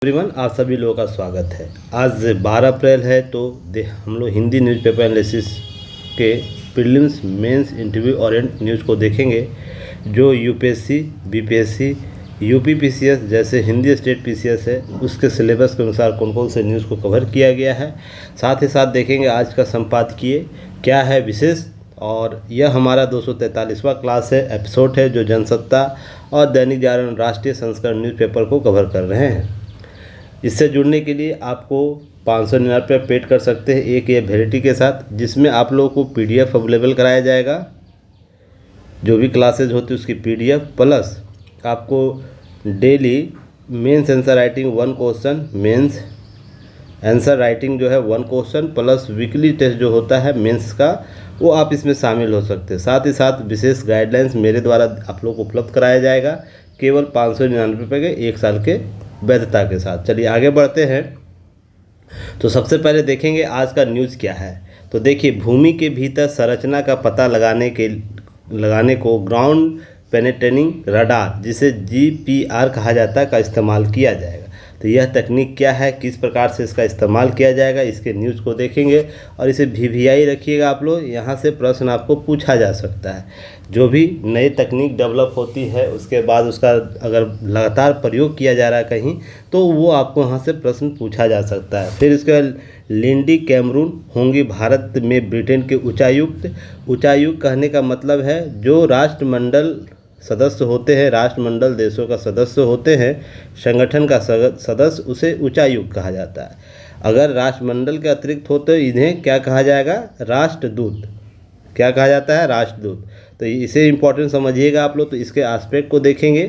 Everyone, आप सभी लोगों का स्वागत है। आज 12 अप्रैल है तो हम लोग हिंदी न्यूज़पेपर एनालिसिस के prelims mains interview orient news को देखेंगे जो यूपीएससी, बीपीएससी, यूपी पीसीएस जैसे हिंदी स्टेट पीसीएस है उसके सिलेबस के अनुसार कौन कौन से न्यूज़ को कवर किया गया है। साथ ही साथ देखेंगे आज का संपादकीय क्या है विशेष, और यह हमारा 243वां क्लास है, एपिसोड है जो जनसत्ता और दैनिक जागरण राष्ट्रीय संस्करण न्यूज़पेपर को कवर कर रहे हैं। इससे जुड़ने के लिए आपको 599 रुपये पेड कर सकते हैं एक ये वेरिटी के साथ, जिसमें आप लोगों को पीडीएफ अवेलेबल कराया जाएगा। जो भी क्लासेज होती है उसकी पीडीएफ प्लस आपको daily mains answer writing 1 question, mains answer writing जो है 1 क्वेश्चन प्लस वीकली टेस्ट जो होता है मेंस का, वो आप इसमें शामिल हो सकते हैं। साथ ही साथ विशेष गाइडलाइंस मेरे द्वारा आप लोग को उपलब्ध कराया जाएगा केवल 599 रुपये के 1 साल के वैधता के साथ। चलिए आगे बढ़ते हैं। तो सबसे पहले देखेंगे आज का न्यूज़ क्या है। तो देखिए, भूमि के भीतर संरचना का पता लगाने को ग्राउंड पेनेट्रेटिंग रडार, जिसे जीपीआर कहा जाता है, का इस्तेमाल किया जाएगा। तो यह तकनीक क्या है, किस प्रकार से इसका इस्तेमाल किया जाएगा, इसके न्यूज़ को देखेंगे। और इसे वीवीआई रखिएगा आप लोग, यहाँ से प्रश्न आपको पूछा जा सकता है। जो भी नई तकनीक डेवलप होती है उसके बाद उसका अगर लगातार प्रयोग किया जा रहा है कहीं, तो वो आपको वहाँ से प्रश्न पूछा जा सकता है। फिर इसके बाद लिंडी कैमरून होंगी भारत में ब्रिटेन के उच्चायुक्त। उच्चायुक्त कहने का मतलब है जो राष्ट्रमंडल सदस्य होते हैं, राष्ट्रमंडल देशों का सदस्य होते हैं, संगठन का सदस्य, उसे उच्चायुक्त कहा जाता है। अगर राष्ट्रमंडल के अतिरिक्त हो तो इन्हें क्या कहा जाएगा, राष्ट्रदूत। क्या कहा जाता है, राष्ट्रदूत। तो इसे इम्पोर्टेंट समझिएगा आप लोग। तो इसके एस्पेक्ट को देखेंगे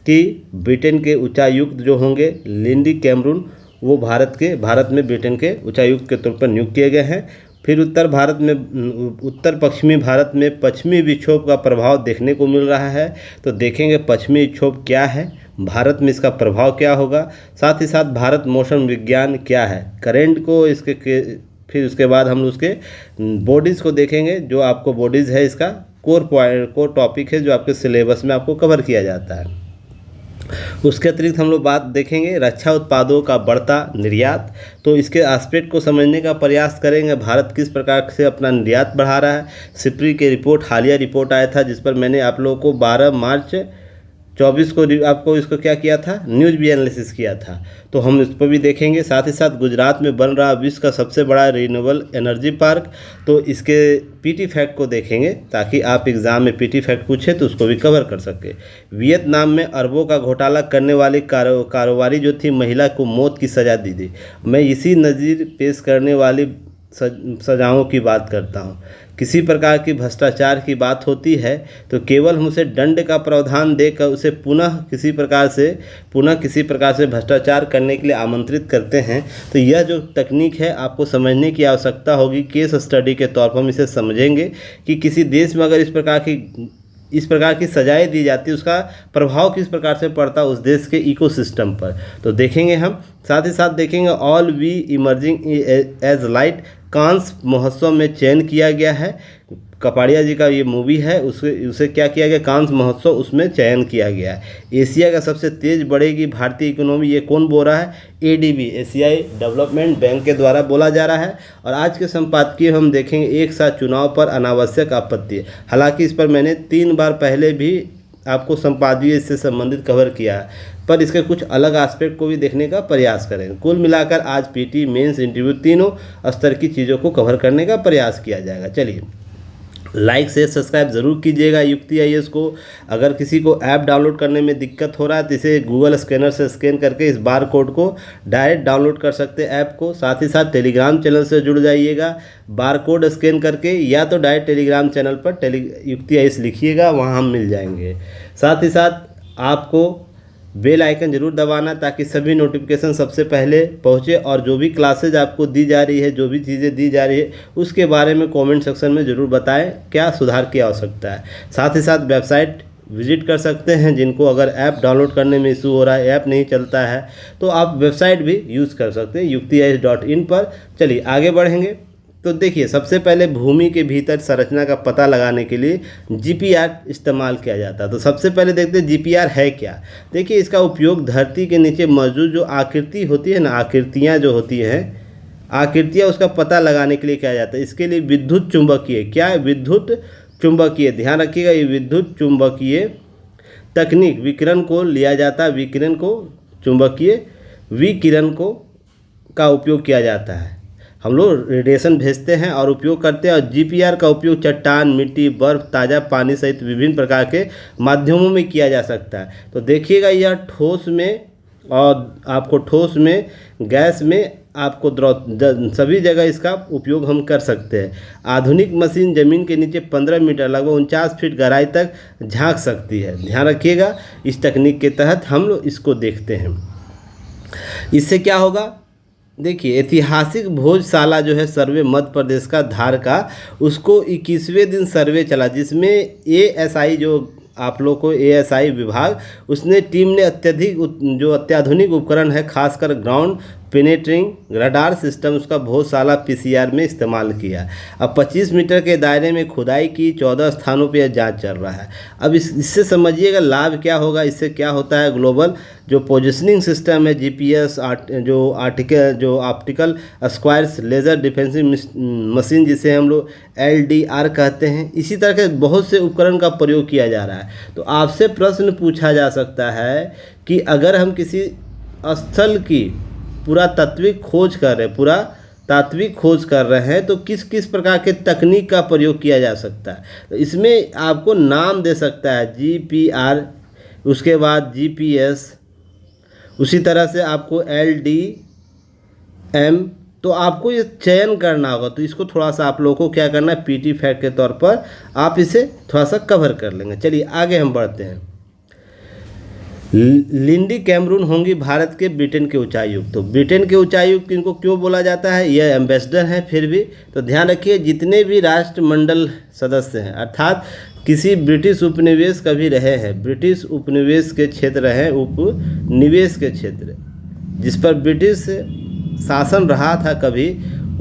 कि ब्रिटेन के उच्चायुक्त जो होंगे लिंडी कैमरून, वो भारत में ब्रिटेन के उच्चायुक्त के तौर पर नियुक्त किए गए हैं। फिर उत्तर पश्चिमी भारत में पश्चिमी विक्षोभ का प्रभाव देखने को मिल रहा है। तो देखेंगे पश्चिमी विक्षोभ क्या है, भारत में इसका प्रभाव क्या होगा। साथ ही साथ भारत मौसम विज्ञान क्या है, करेंट को फिर उसके बाद हम उसके बॉडीज़ को देखेंगे। जो आपको बॉडीज़ है इसका कोर टॉपिक है जो आपके सिलेबस में आपको कवर किया जाता है। उसके अतिरिक्त हम लोग बात देखेंगे रक्षा उत्पादों का बढ़ता निर्यात। तो इसके एस्पेक्ट को समझने का प्रयास करेंगे, भारत किस प्रकार से अपना निर्यात बढ़ा रहा है। सिप्री के हालिया रिपोर्ट आया था जिस पर मैंने आप लोगों को 12 मार्च 24 को आपको इसको क्या किया था, न्यूज़ भी एनालिसिस किया था। तो हम इस पर भी देखेंगे। साथ ही साथ गुजरात में बन रहा विश्व का सबसे बड़ा रिन्यूएबल एनर्जी पार्क, तो इसके पीटी फैक्ट को देखेंगे ताकि आप एग्ज़ाम में पीटी फैक्ट पूछे तो उसको भी कवर कर सके। वियतनाम में अरबों का घोटाला करने वाली कारोबारी जो थी, महिला को मौत की सज़ा दी गई। मैं इसी नज़ीर पेश करने वाली सजाओं की बात करता हूँ। किसी प्रकार की भ्रष्टाचार की बात होती है तो केवल हम उसे दंड का प्रावधान देकर उसे पुनः किसी प्रकार से भ्रष्टाचार करने के लिए आमंत्रित करते हैं। तो यह जो तकनीक है आपको समझने की आवश्यकता होगी। केस स्टडी के तौर पर हम इसे समझेंगे कि किसी देश में अगर इस प्रकार की सजाएं दी जाती है उसका प्रभाव किस प्रकार से पड़ता है उस देश के इकोसिस्टम पर, तो देखेंगे हम। साथ ही साथ देखेंगे all we imagine as light, Cannes महोत्सव में चयन किया गया है। कपाड़िया जी का ये मूवी है, उसे क्या किया गया, कांस महोत्सव, उसमें चयन किया गया है। एशिया का सबसे तेज़ बढ़ेगी भारतीय इकोनॉमी, ये कौन बोल रहा है, एडीबी, एशियाई डेवलपमेंट बैंक के द्वारा बोला जा रहा है। और आज के संपादकीय हम देखेंगे एक साथ चुनाव पर अनावश्यक आपत्ति। हालांकि इस पर मैंने 3 बार पहले भी आपको संपादकीय इससे संबंधित कवर किया है, पर इसके कुछ अलग एस्पेक्ट को भी देखने का प्रयास करेंगे। कुल मिलाकर आज पीटी, मेंस, इंटरव्यू तीनों स्तर की चीज़ों को कवर करने का प्रयास किया जाएगा। चलिए, लाइक शेयर सब्सक्राइब ज़रूर कीजिएगा युक्ति आईएएस को। अगर किसी को ऐप डाउनलोड करने में दिक्कत हो रहा है तो इसे गूगल स्कैनर से स्कैन करके इस बार कोड को डायरेक्ट डाउनलोड कर सकते हैं ऐप को। साथ ही साथ टेलीग्राम चैनल से जुड़ जाइएगा, बार कोड स्कैन करके, या तो डायरेक्ट टेलीग्राम चैनल पर युक्ति आईएएस लिखिएगा, वहाँ हम मिल जाएंगे। साथ ही साथ आपको बेल आइकन जरूर दबाना ताकि सभी नोटिफिकेशन सबसे पहले पहुंचे। और जो भी क्लासेज आपको दी जा रही है, जो भी चीज़ें दी जा रही है, उसके बारे में कमेंट सेक्शन में ज़रूर बताएं क्या सुधार की आवश्यकता है। साथ ही साथ वेबसाइट विजिट कर सकते हैं। जिनको अगर ऐप डाउनलोड करने में इशू हो रहा है, ऐप नहीं चलता है, तो आप वेबसाइट भी यूज़ कर सकते हैं युक्ति-in पर। चलिए आगे बढ़ेंगे। तो देखिए, सबसे पहले भूमि के भीतर संरचना का पता लगाने के लिए जीपीआर इस्तेमाल किया जाता है। तो सबसे पहले देखते हैं जीपीआर है क्या। देखिए, इसका उपयोग धरती के नीचे मौजूद जो आकृति होती है ना, आकृतियाँ जो होती हैं, आकृतियाँ, उसका पता लगाने के लिए किया जाता है। इसके लिए विद्युत चुंबकीय, क्या है, विद्युत चुंबकीय, ध्यान रखिएगा, ये विद्युत चुंबकीय तकनीक, विकिरण को लिया जाता है, विकिरण को, चुंबकीय विकिरण को का उपयोग किया जाता है। हम लोग रेडिएशन भेजते हैं और उपयोग करते हैं। और जीपीआर का उपयोग चट्टान, मिट्टी, बर्फ, ताज़ा पानी सहित विभिन्न प्रकार के माध्यमों में किया जा सकता है। तो देखिएगा, यह ठोस में और आपको ठोस में, गैस में, आपको द्रव, सभी जगह इसका उपयोग हम कर सकते हैं। आधुनिक मशीन ज़मीन के नीचे 15 मीटर लगभग 49 फीट गहराई तक झांक सकती है। ध्यान रखिएगा, इस तकनीक के तहत हम लोग इसको देखते हैं। इससे क्या होगा, देखिए, ऐतिहासिक भोजशाला जो है सर्वे मध्य प्रदेश का धार का, उसको 21वें दिन सर्वे चला, जिसमें एएसआई, जो आप लोग को एएसआई विभाग, उसने टीम ने जो अत्याधुनिक उपकरण है, खासकर ग्राउंड पेनेट्रिंग रडार सिस्टम, उसका भोजशाला पीसीआर में इस्तेमाल किया। अब 25 मीटर के दायरे में खुदाई की, 14 स्थानों पर यह जांच चल रहा है। अब इससे समझिएगा लाभ क्या होगा। इससे क्या होता है, ग्लोबल जो पोजिशनिंग सिस्टम है, जीपीएस, जो optical squares laser defensive machine, जिसे हम लोग एलडीआर कहते हैं, इसी तरह के बहुत से उपकरण का प्रयोग किया जा रहा है। तो आपसे प्रश्न पूछा जा सकता है कि अगर हम किसी स्थल की पुरातात्विक खोज कर रहे हैं, तो किस किस प्रकार के तकनीक का प्रयोग किया जा सकता है। तो इसमें आपको नाम दे सकता है, जीपीआर, उसके बाद जीपीएस, उसी तरह से आपको एलडीएम। तो आपको ये चयन करना होगा। तो इसको थोड़ा सा आप लोगों को क्या करना है, पीटी फैक्ट के तौर पर आप इसे थोड़ा सा कवर कर लेंगे। चलिए आगे हम बढ़ते हैं। लिंडी कैमरून होंगी भारत के ब्रिटेन के उच्चायुक्त। तो ब्रिटेन के उच्चायुक्त इनको क्यों बोला जाता है, यह एम्बेसडर हैं फिर भी। तो ध्यान रखिए, जितने भी राष्ट्रमंडल सदस्य हैं, अर्थात किसी ब्रिटिश उपनिवेश कभी रहे हैं, ब्रिटिश उपनिवेश के क्षेत्र हैं, उपनिवेश के क्षेत्र जिस पर ब्रिटिश शासन रहा था कभी,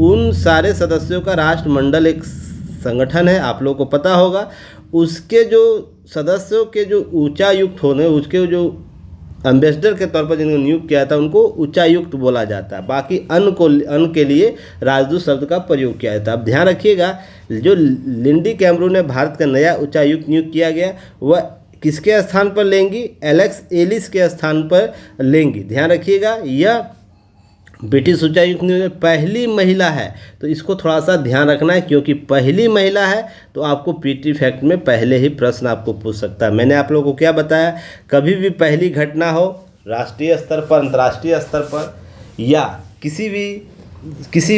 उन सारे सदस्यों का राष्ट्रमंडल एक संगठन है, आप लोगों को पता होगा। उसके जो सदस्यों के जो उच्चायुक्त होने, उसके जो एम्बेसडर के तौर पर जिनको नियुक्त किया था, उनको उच्चायुक्त बोला जाता है। बाकी अन्य के लिए राजदूत शब्द का प्रयोग किया जाता है। अब ध्यान रखिएगा, जो लिंडी कैमरून ने भारत का नया उच्चायुक्त नियुक्त किया गया, वह किसके स्थान पर लेंगी, एलेक्स एलिस के स्थान पर लेंगी। ध्यान रखिएगा, यह ब्रिटिश उच्चायुक्त में पहली महिला है। तो इसको थोड़ा सा ध्यान रखना है, क्योंकि पहली महिला है तो आपको पीटी फैक्ट में पहले ही प्रश्न आपको पूछ सकता है। मैंने आप लोगों को क्या बताया, कभी भी पहली घटना हो राष्ट्रीय स्तर पर, अंतर्राष्ट्रीय स्तर पर, या किसी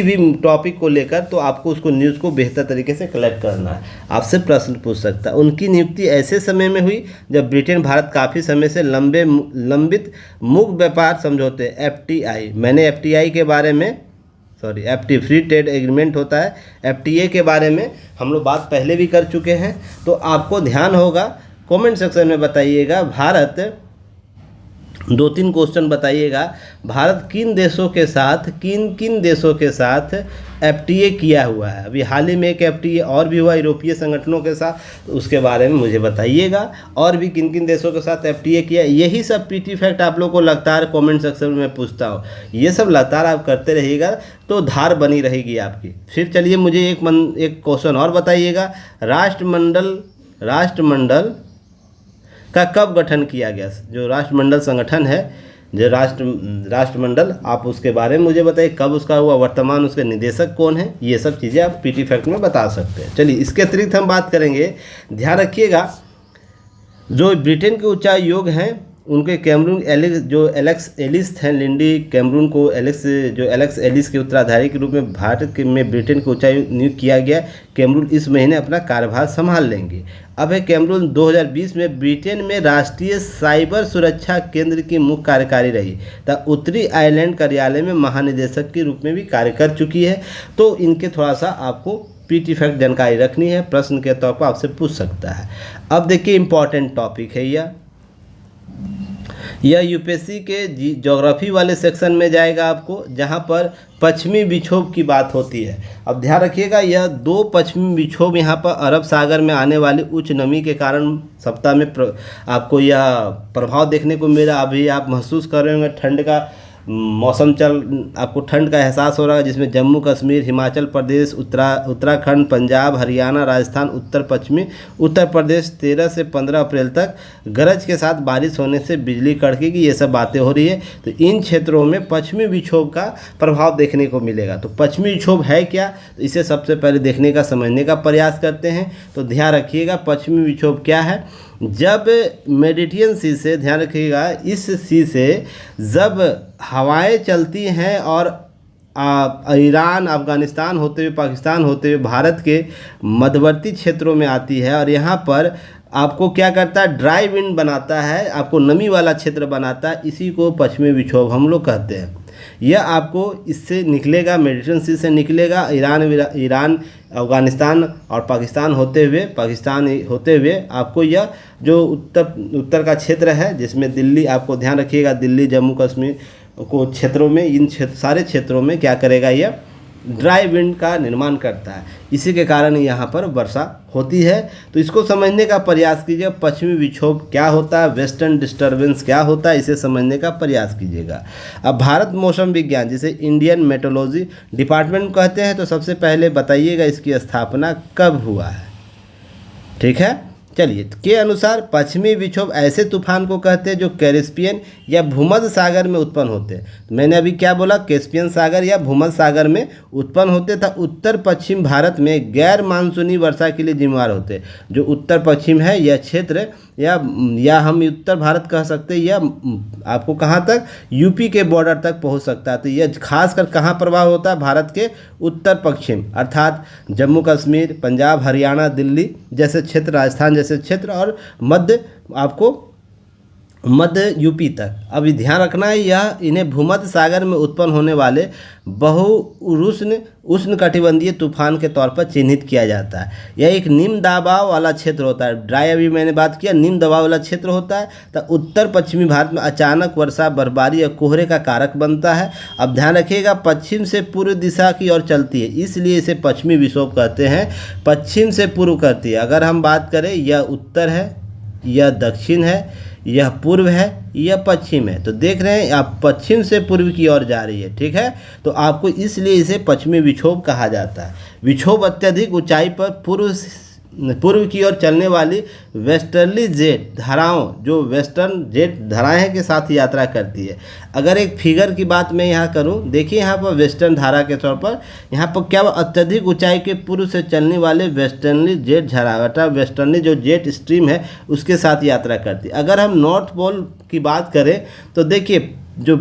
भी टॉपिक को लेकर, तो आपको उसको न्यूज़ को बेहतर तरीके से कलेक्ट करना है। आपसे प्रश्न पूछ सकता है। उनकी नियुक्ति ऐसे समय में हुई जब ब्रिटेन भारत काफ़ी समय से लंबित मुक्त व्यापार समझौते एफटीआई, मैंने एफटीआई के बारे में, एफटी फ्री ट्रेड एग्रीमेंट होता है, एफटीए के बारे में हम लोग बात पहले भी कर चुके हैं। तो आपको ध्यान होगा, कमेंट सेक्शन में बताइएगा, भारत 2-3 क्वेश्चन बताइएगा, भारत किन देशों के साथ एफटीए किया हुआ है। अभी हाल ही में एक एफटीए और भी हुआ यूरोपीय संगठनों के साथ, तो उसके बारे में मुझे बताइएगा। और भी किन किन देशों के साथ एफटीए किया, यही सब पीटी फैक्ट आप लोगों को लगातार कमेंट सेक्शन में पूछता हूँ। ये सब लगातार आप करते रहिएगा तो धार बनी रहेगी आपकी। फिर चलिए मुझे एक क्वेश्चन और बताइएगा, राष्ट्रमंडल का कब गठन किया गया। जो राष्ट्रमंडल संगठन है, जो राष्ट्रमंडल, आप उसके बारे में मुझे बताइए, कब उसका हुआ, वर्तमान उसके निदेशक कौन है। ये सब चीज़ें आप पीटी फैक्ट में बता सकते हैं। चलिए इसके अतिरिक्त हम बात करेंगे, ध्यान रखिएगा, जो ब्रिटेन के उच्चायोग हैं उनके कैमरून एलेक्स एलिस हैं, लिंडी कैमरून को एलेक्स एलिस के उत्तराधारी के रूप में भारत में ब्रिटेन के उच्चायुक्त नियुक्त किया गया। कैमरून इस महीने अपना कार्यभार संभाल लेंगे। अब है कैमरून 2020 में ब्रिटेन में राष्ट्रीय साइबर सुरक्षा केंद्र की मुख्य कार्यकारी रही तथा उत्तरी आयरलैंड कार्यालय में महानिदेशक के रूप में भी कार्य कर चुकी है। तो इनके थोड़ा सा आपको पीटी फैक्ट जानकारी रखनी है, प्रश्न के तौर पर आपसे पूछ सकता है। अब देखिए इंपॉर्टेंट टॉपिक है यह, यह यूपीएससी के ज्योग्राफी वाले सेक्शन में जाएगा आपको, जहां पर पश्चिमी विक्षोभ की बात होती है। अब ध्यान रखिएगा, यह दो पश्चिमी विक्षोभ यहाँ पर अरब सागर में आने वाली उच्च नमी के कारण सप्ताह में आपको यह प्रभाव देखने को मिला। अभी आप महसूस कर रहे होंगे ठंड का मौसम आपको ठंड का एहसास हो रहा है, जिसमें जम्मू कश्मीर, हिमाचल प्रदेश, उत्तराखंड, पंजाब, हरियाणा, राजस्थान, उत्तर प्रदेश 13 से 15 अप्रैल तक गरज के साथ बारिश होने से बिजली कड़केगी, ये सब बातें हो रही है। तो इन क्षेत्रों में पश्चिमी विक्षोभ का प्रभाव देखने को मिलेगा। तो पश्चिमी विक्षोभ है क्या, तो इसे सबसे पहले देखने का, समझने का प्रयास करते हैं। तो ध्यान रखिएगा, पश्चिमी विक्षोभ क्या है। जब मेडिटेरियन सी से, ध्यान रखिएगा, इस सी से जब हवाएं चलती हैं और ईरान, अफ़गानिस्तान होते हुए, पाकिस्तान होते हुए भारत के मध्यवर्ती क्षेत्रों में आती है और यहाँ पर आपको क्या करता है, ड्राई विंड बनाता है, आपको नमी वाला क्षेत्र बनाता है। इसी को पश्चिमी विक्षोभ हम लोग कहते हैं। यह आपको इससे निकलेगा, मेडिटेरियन सी से निकलेगा, ईरान, अफ़गानिस्तान और पाकिस्तान होते हुए आपको यह जो उत्तर का क्षेत्र है, जिसमें दिल्ली, आपको ध्यान रखिएगा, दिल्ली, जम्मू कश्मीर को क्षेत्रों में, इन सारे क्षेत्रों में क्या करेगा, यह ड्राई विंड का निर्माण करता है। इसी के कारण यहाँ पर वर्षा होती है। तो इसको समझने का प्रयास कीजिए, पश्चिमी विक्षोभ क्या होता है, वेस्टर्न डिस्टर्बेंस क्या होता है, इसे समझने का प्रयास कीजिएगा। अब भारत मौसम विज्ञान, जिसे इंडियन मेट्रोलॉजी डिपार्टमेंट कहते हैं, तो सबसे पहले बताइएगा इसकी स्थापना कब हुआ है। ठीक है, चलिए, के अनुसार पश्चिमी विक्षोभ ऐसे तूफान को कहते हैं जो कैस्पियन या भूमध्य सागर में उत्पन्न होते हैं। तो मैंने अभी क्या बोला, कैस्पियन सागर या भूमध्य सागर में उत्पन्न होते तथा उत्तर पश्चिम भारत में गैर मानसूनी वर्षा के लिए जिम्मेदार होते हैं। जो उत्तर पश्चिम है यह क्षेत्र, या हम उत्तर भारत कह सकते हैं, यह आपको कहाँ तक, यूपी के बॉर्डर तक पहुँच सकता है। तो यह खासकर कहाँ प्रभाव होता है, भारत के उत्तर पश्चिम, अर्थात जम्मू कश्मीर, पंजाब, हरियाणा, दिल्ली जैसे क्षेत्र, राजस्थान जैसे क्षेत्र और मध्य यूपी तक। अभी ध्यान रखना है, यह इन्हें भूमध्य सागर में उत्पन्न होने वाले उष्णकटिबंधीय तूफान के तौर पर चिन्हित किया जाता है। यह एक निम्न दबाव वाला क्षेत्र होता है। ड्राई, अभी मैंने बात किया, निम्न दबाव वाला क्षेत्र होता है। तो उत्तर पश्चिमी भारत में अचानक वर्षा, बर्फबारी या कोहरे का कारक बनता है। अब ध्यान रखिएगा, पश्चिम से पूर्व दिशा की ओर चलती है, इसलिए इसे पश्चिमी विक्षोभ कहते हैं। पश्चिम से पूर्व करती है। अगर हम बात करें, यह उत्तर है, यह दक्षिण है, यह पूर्व है, यह पश्चिम है। तो देख रहे हैं आप, पश्चिम से पूर्व की ओर जा रही है। ठीक है, तो आपको इसलिए इसे पश्चिमी विक्षोभ कहा जाता है। विक्षोभ अत्यधिक ऊंचाई पर पूर्व की ओर चलने वाली वेस्टर्ली जेट धाराओं, जो वेस्टर्न जेट धाराएं के साथ यात्रा करती है। अगर एक फिगर की बात मैं यहाँ करूँ, देखिए यहाँ पर वेस्टर्न धारा के तौर पर यहाँ पर क्या, अत्यधिक ऊंचाई के पूर्व से चलने वाले वेस्टर्नली जेट धारा, अर्थात वेस्टर्नली जो जेट स्ट्रीम है उसके साथ यात्रा करती है। अगर हम नॉर्थ पोल की बात करें तो देखिए, जो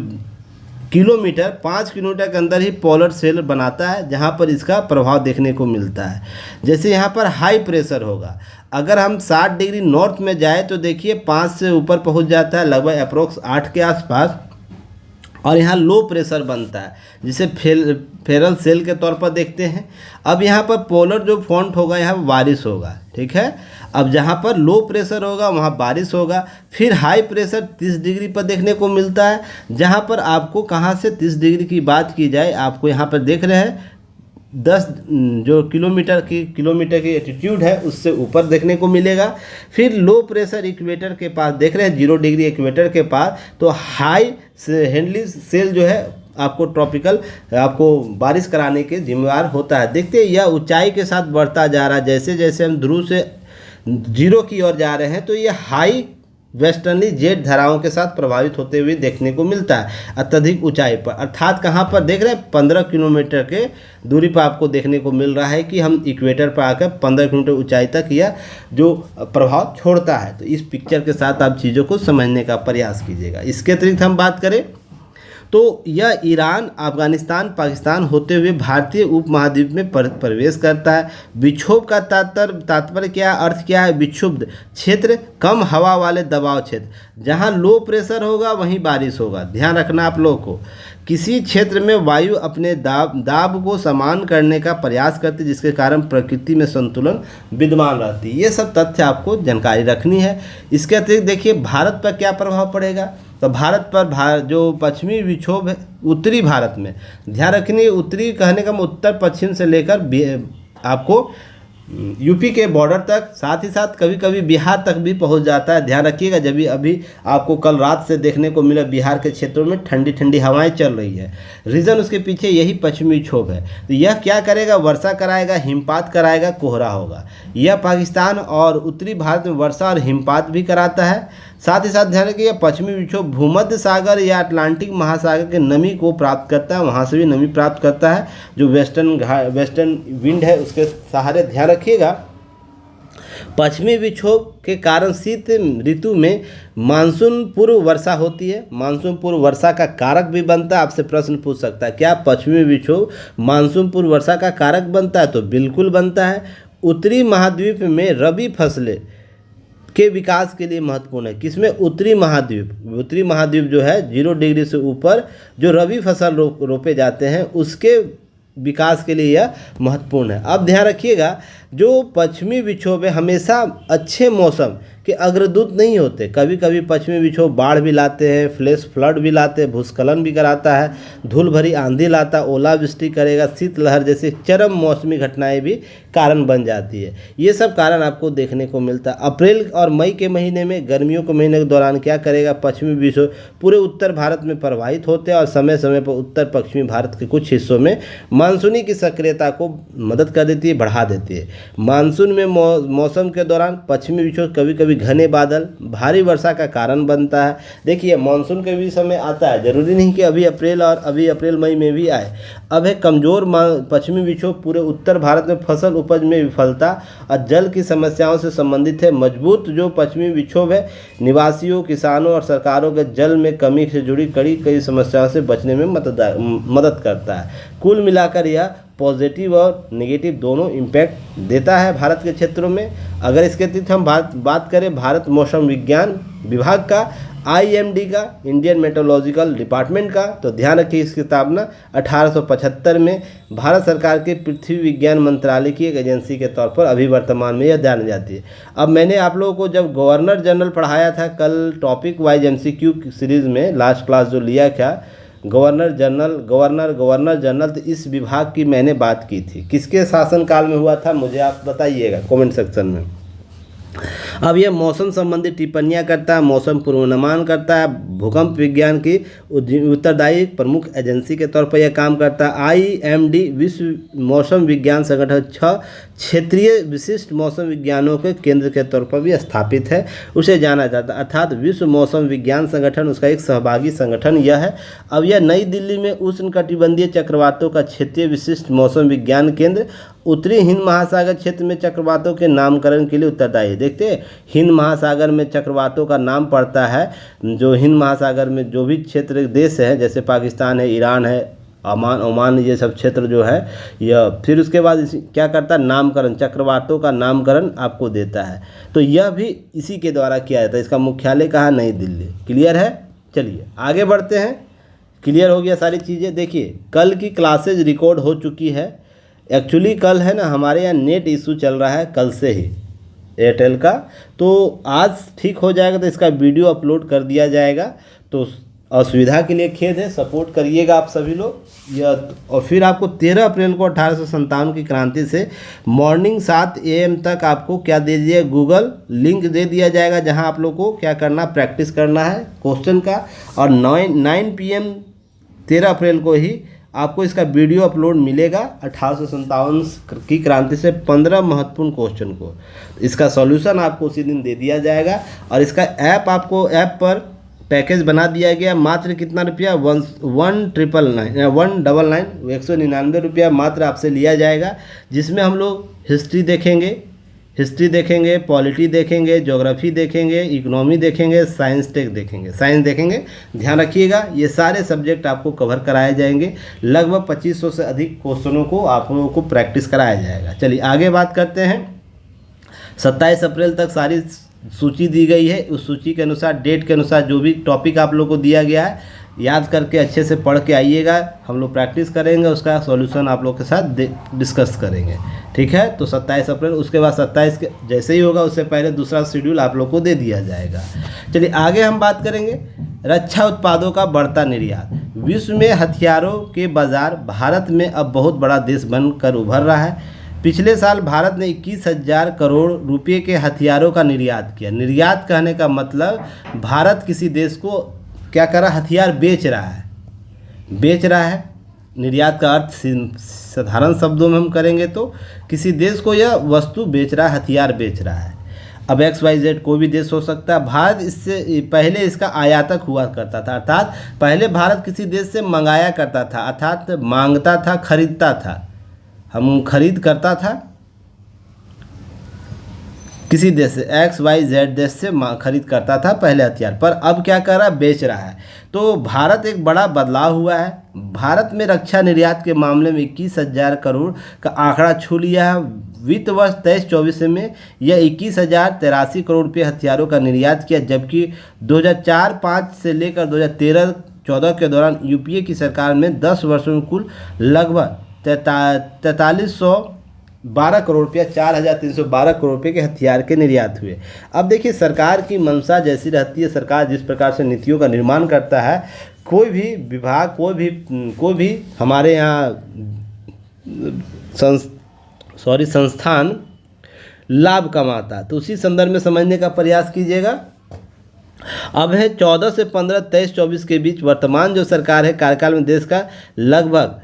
5 किलोमीटर के अंदर ही पोलर सेल बनाता है, जहाँ पर इसका प्रभाव देखने को मिलता है। जैसे यहाँ पर हाई प्रेशर होगा, अगर हम 60 डिग्री नॉर्थ में जाए तो देखिए 5 से ऊपर पहुँच जाता है, लगभग अप्रोक्स 8 के आसपास। और यहाँ लो प्रेशर बनता है, जिसे फेरल सेल के तौर पर देखते हैं। अब यहाँ पर पोलर जो फ्रंट होगा, यहाँ पर बारिश होगा। ठीक है, अब जहाँ पर लो प्रेशर होगा वहाँ बारिश होगा। फिर हाई प्रेशर 30 डिग्री पर देखने को मिलता है, जहाँ पर आपको कहाँ से 30 डिग्री की बात की जाए, आपको यहाँ पर देख रहे हैं 10 जो किलोमीटर की एटीट्यूड है उससे ऊपर देखने को मिलेगा। फिर लो प्रेशर इक्वेटर के पास देख रहे हैं 0 डिग्री इक्वेटर के पास, तो हाई हेनली सेल जो है आपको ट्रॉपिकल, आपको बारिश कराने के जिम्मेदार होता है। देखते हैं यह ऊंचाई के साथ बढ़ता जा रहा है, जैसे जैसे हम ध्रुव से 0 की ओर जा रहे हैं, तो ये हाई वेस्टर्नली जेट धाराओं के साथ प्रभावित होते हुए देखने को मिलता है अत्यधिक ऊंचाई पर। अर्थात कहाँ पर देख रहे हैं, 15 किलोमीटर के दूरी पर आपको देखने को मिल रहा है कि हम इक्वेटर पर आकर 15 किलोमीटर ऊंचाई तक यह जो प्रभाव छोड़ता है। तो इस पिक्चर के साथ आप चीज़ों को समझने का प्रयास कीजिएगा। इसके अतिरिक्त हम बात करें तो यह ईरान, अफगानिस्तान, पाकिस्तान होते हुए भारतीय उपमहाद्वीप में प्रवेश करता है। विक्षोभ का तात्पर्य क्या, अर्थ क्या है, विक्षुब्ध क्षेत्र, कम हवा वाले दबाव क्षेत्र। जहाँ लो प्रेशर होगा वहीं बारिश होगा। ध्यान रखना आप लोगों को, किसी क्षेत्र में वायु अपने दाब को समान करने का प्रयास करती है, जिसके कारण प्रकृति में संतुलन विद्यमान रहती है। ये सब तथ्य आपको जानकारी रखनी है। इसके अतिरिक्त देखिए भारत पर क्या प्रभाव पड़ेगा। तो भारत पर जो पश्चिमी विक्षोभ है उत्तरी भारत में, ध्यान रखनी उत्तरी कहने का उत्तर पश्चिम से लेकर आपको यूपी के बॉर्डर तक, साथ ही साथ कभी कभी बिहार तक भी पहुंच जाता है। ध्यान रखिएगा, जब भी अभी आपको कल रात से देखने को मिला बिहार के क्षेत्रों में ठंडी ठंडी हवाएं चल रही है। रीज़न उसके पीछे यही पश्चिमी विक्षोभ है। तो यह क्या करेगा, वर्षा कराएगा, हिमपात कराएगा, कोहरा होगा। यह पाकिस्तान और उत्तरी भारत में वर्षा और हिमपात भी कराता है। साथ ही साथ ध्यान रखिए यह पश्चिमी विक्षोभ भूमध्य सागर या अटलांटिक महासागर के नमी को प्राप्त करता है, वहाँ से भी नमी प्राप्त करता है, जो वेस्टर्न विंड है उसके सहारे। ध्यान रखिएगा पश्चिमी विक्षोभ के कारण शीत ऋतु में मानसून पूर्व वर्षा होती है। मानसून पूर्व वर्षा का कारक भी बनता है। आपसे प्रश्न पूछ सकता है क्या पश्चिमी विक्षोभ मानसून पूर्व वर्षा का कारक बनता है? तो बिल्कुल बनता है। उत्तरी महाद्वीप में रबी फसलें के विकास के लिए महत्वपूर्ण है। किसमें? उत्तरी महाद्वीप जो है 0 डिग्री से ऊपर जो रबी फसल रोपे जाते हैं उसके विकास के लिए यह महत्वपूर्ण है। अब ध्यान रखिएगा जो पश्चिमी विक्षोभ है हमेशा अच्छे मौसम के अग्रदूत नहीं होते। कभी कभी पश्चिमी विक्षोभ बाढ़ भी लाते हैं, फ्लैश फ्लड भी लाते हैं, भूस्खलन भी कराता है, धूल भरी आंधी लाता है, ओलावृष्टि करेगा, शीतलहर जैसे चरम मौसमी घटनाएं भी कारण बन जाती है। ये सब कारण आपको देखने को मिलता है। अप्रैल और मई के महीने में, गर्मियों के महीने के दौरान क्या करेगा, पश्चिमी विक्षोभ पूरे उत्तर भारत में प्रवाहित होते हैं और समय समय पर उत्तर पश्चिमी भारत के कुछ हिस्सों में मानसूनी की सक्रियता को मदद कर देती है, बढ़ा देती है। मानसून में मौसम के दौरान पश्चिमी विक्षोभ कभी कभी घने बादल, भारी वर्षा का कारण बनता है। देखिए मानसून के भी समय आता है, जरूरी नहीं कि अभी अप्रैल मई में भी आए। अब है कमज़ोर पश्चिमी विक्षोभ पूरे उत्तर भारत में फसल उपज में विफलता और जल की समस्याओं से संबंधित है। मजबूत जो पश्चिमी विक्षोभ है निवासियों, किसानों और सरकारों के जल में कमी से जुड़ी कई समस्याओं से बचने में मदद करता है। कुल मिलाकर यह पॉजिटिव और नेगेटिव दोनों इम्पैक्ट देता है भारत के क्षेत्रों में। अगर इसके अतिरिक्त हम बात करें भारत मौसम विज्ञान विभाग का, IMD का, इंडियन मेट्रोलॉजिकल डिपार्टमेंट का, तो ध्यान रखिए इसकी स्थापना 1875 में भारत सरकार के पृथ्वी विज्ञान मंत्रालय की एक एजेंसी के तौर पर अभी वर्तमान में यह जानी जाती है। अब मैंने आप लोगों को जब गवर्नर जनरल पढ़ाया था कल टॉपिक वाइज MCQ सीरीज़ में, लास्ट क्लास जो लिया था गवर्नर जनरल, तो इस विभाग की मैंने बात की थी। किसके शासनकाल में हुआ था मुझे आप बताइएगा कमेंट सेक्शन में। अब यह मौसम संबंधी टिप्पणियां करता है, मौसम पूर्वानुमान करता है, भूकंप विज्ञान की उत्तरदायी प्रमुख एजेंसी के तौर पर यह काम करता है। IMD विश्व मौसम विज्ञान संगठन 6 क्षेत्रीय विशिष्ट मौसम विज्ञानों के केंद्र के तौर पर भी स्थापित है, उसे जाना जाता है। अर्थात विश्व मौसम विज्ञान संगठन उसका एक सहभागी संगठन यह है। अब यह नई दिल्ली में उष्णकटिबंधीय चक्रवातों का क्षेत्रीय विशिष्ट मौसम विज्ञान केंद्र उत्तरी हिंद महासागर क्षेत्र में चक्रवातों के नामकरण के लिए उत्तरदायी है। देखते हैं हिंद महासागर में चक्रवातों का नाम पड़ता है, जो हिंद महासागर में जो भी क्षेत्र देश है जैसे पाकिस्तान है, ईरान है, ओमान, ये सब क्षेत्र जो है यह फिर उसके बाद क्या करता है, नामकरण, चक्रवातों का नामकरण आपको देता है। तो यह भी इसी के द्वारा किया जाता है। इसका मुख्यालय कहाँ? नई दिल्ली। क्लियर है? चलिए आगे बढ़ते हैं। क्लियर हो गया सारी चीज़ें। देखिए कल की क्लासेज रिकॉर्ड हो चुकी है। एक्चुअली कल है ना हमारे यहाँ नेट इशू चल रहा है कल से ही एयरटेल का, तो आज ठीक हो जाएगा तो इसका वीडियो अपलोड कर दिया जाएगा। तो असुविधा के लिए खेद है, सपोर्ट करिएगा आप सभी लोग। यह और फिर आपको 13 अप्रैल को 1857 की क्रांति से मॉर्निंग 7 AM तक आपको क्या दे दिया, गूगल लिंक दे दिया जाएगा, जहां आप लोग को क्या करना, प्रैक्टिस करना है क्वेश्चन का। और 9 PM 13 अप्रैल को ही आपको इसका वीडियो अपलोड मिलेगा 1857 की क्रांति से 15 महत्वपूर्ण क्वेश्चन को। इसका सॉल्यूशन आपको उसी दिन दे दिया जाएगा। और इसका ऐप पर पैकेज बना दिया गया। मात्र कितना रुपया, 199 रुपया मात्र आपसे लिया जाएगा, जिसमें हम लोग हिस्ट्री देखेंगे, पॉलिटी देखेंगे, ज्योग्राफी देखेंगे, इकोनॉमी देखेंगे, साइंस देखेंगे। ध्यान रखिएगा ये सारे सब्जेक्ट आपको कवर कराए जाएंगे। लगभग 2500 से अधिक क्वेश्चनों को आप लोगों को प्रैक्टिस कराया जाएगा। चलिए आगे बात करते हैं। 27 अप्रैल तक सारी सूची दी गई है। उस सूची के अनुसार, डेट के अनुसार जो भी टॉपिक आप लोग को दिया गया है याद करके अच्छे से पढ़ के आइएगा। हम लोग प्रैक्टिस करेंगे, उसका सॉल्यूशन आप लोग के साथ डिस्कस करेंगे, ठीक है। तो 27 अप्रैल, उसके बाद 27 के जैसे ही होगा उससे पहले दूसरा शेड्यूल आप लोग को दे दिया जाएगा। चलिए आगे हम बात करेंगे रक्षा उत्पादों का बढ़ता निर्यात। विश्व में हथियारों के बाजार भारत में अब बहुत बड़ा देश बनकर उभर रहा है। पिछले साल भारत ने 21,000 करोड़ रुपए के हथियारों का निर्यात किया। निर्यात कहने का मतलब भारत किसी देश को क्या कर रहा है, हथियार बेच रहा है, निर्यात का अर्थ साधारण शब्दों में हम करेंगे तो किसी देश को यह वस्तु बेच रहा है, हथियार बेच रहा है। अब XYZ कोई भी देश हो सकता है। भारत इससे पहले इसका आयातक हुआ करता था, अर्थात पहले भारत किसी देश से मंगाया करता था, अर्थात मांगता था, खरीदता था, हम खरीद करता था किसी देश से, XYZ देश से खरीद करता था पहले हथियार, पर अब क्या कर रहा है, बेच रहा है। तो भारत एक बड़ा बदलाव हुआ है। भारत में रक्षा निर्यात के मामले में 21,000 करोड़ का आंकड़ा छू लिया है। वित्त वर्ष 23-24 में यह 21,083 करोड़ रुपये हथियारों का निर्यात किया, जबकि 2004-05 से लेकर 2013-14 के दौरान यूपीए की सरकार में 10 वर्षों में कुल लगभग 4312 करोड़ रुपया 4,312 करोड़ रुपये के हथियार के निर्यात हुए। अब देखिए सरकार की मंशा जैसी रहती है, सरकार जिस प्रकार से नीतियों का निर्माण करता है, कोई भी विभाग, कोई भी हमारे यहाँ संस्थान लाभ कमाता है। तो उसी संदर्भ में समझने का प्रयास कीजिएगा। अब है 14 से 15, 23-24 के बीच वर्तमान जो सरकार है कार्यकाल में देश का लगभग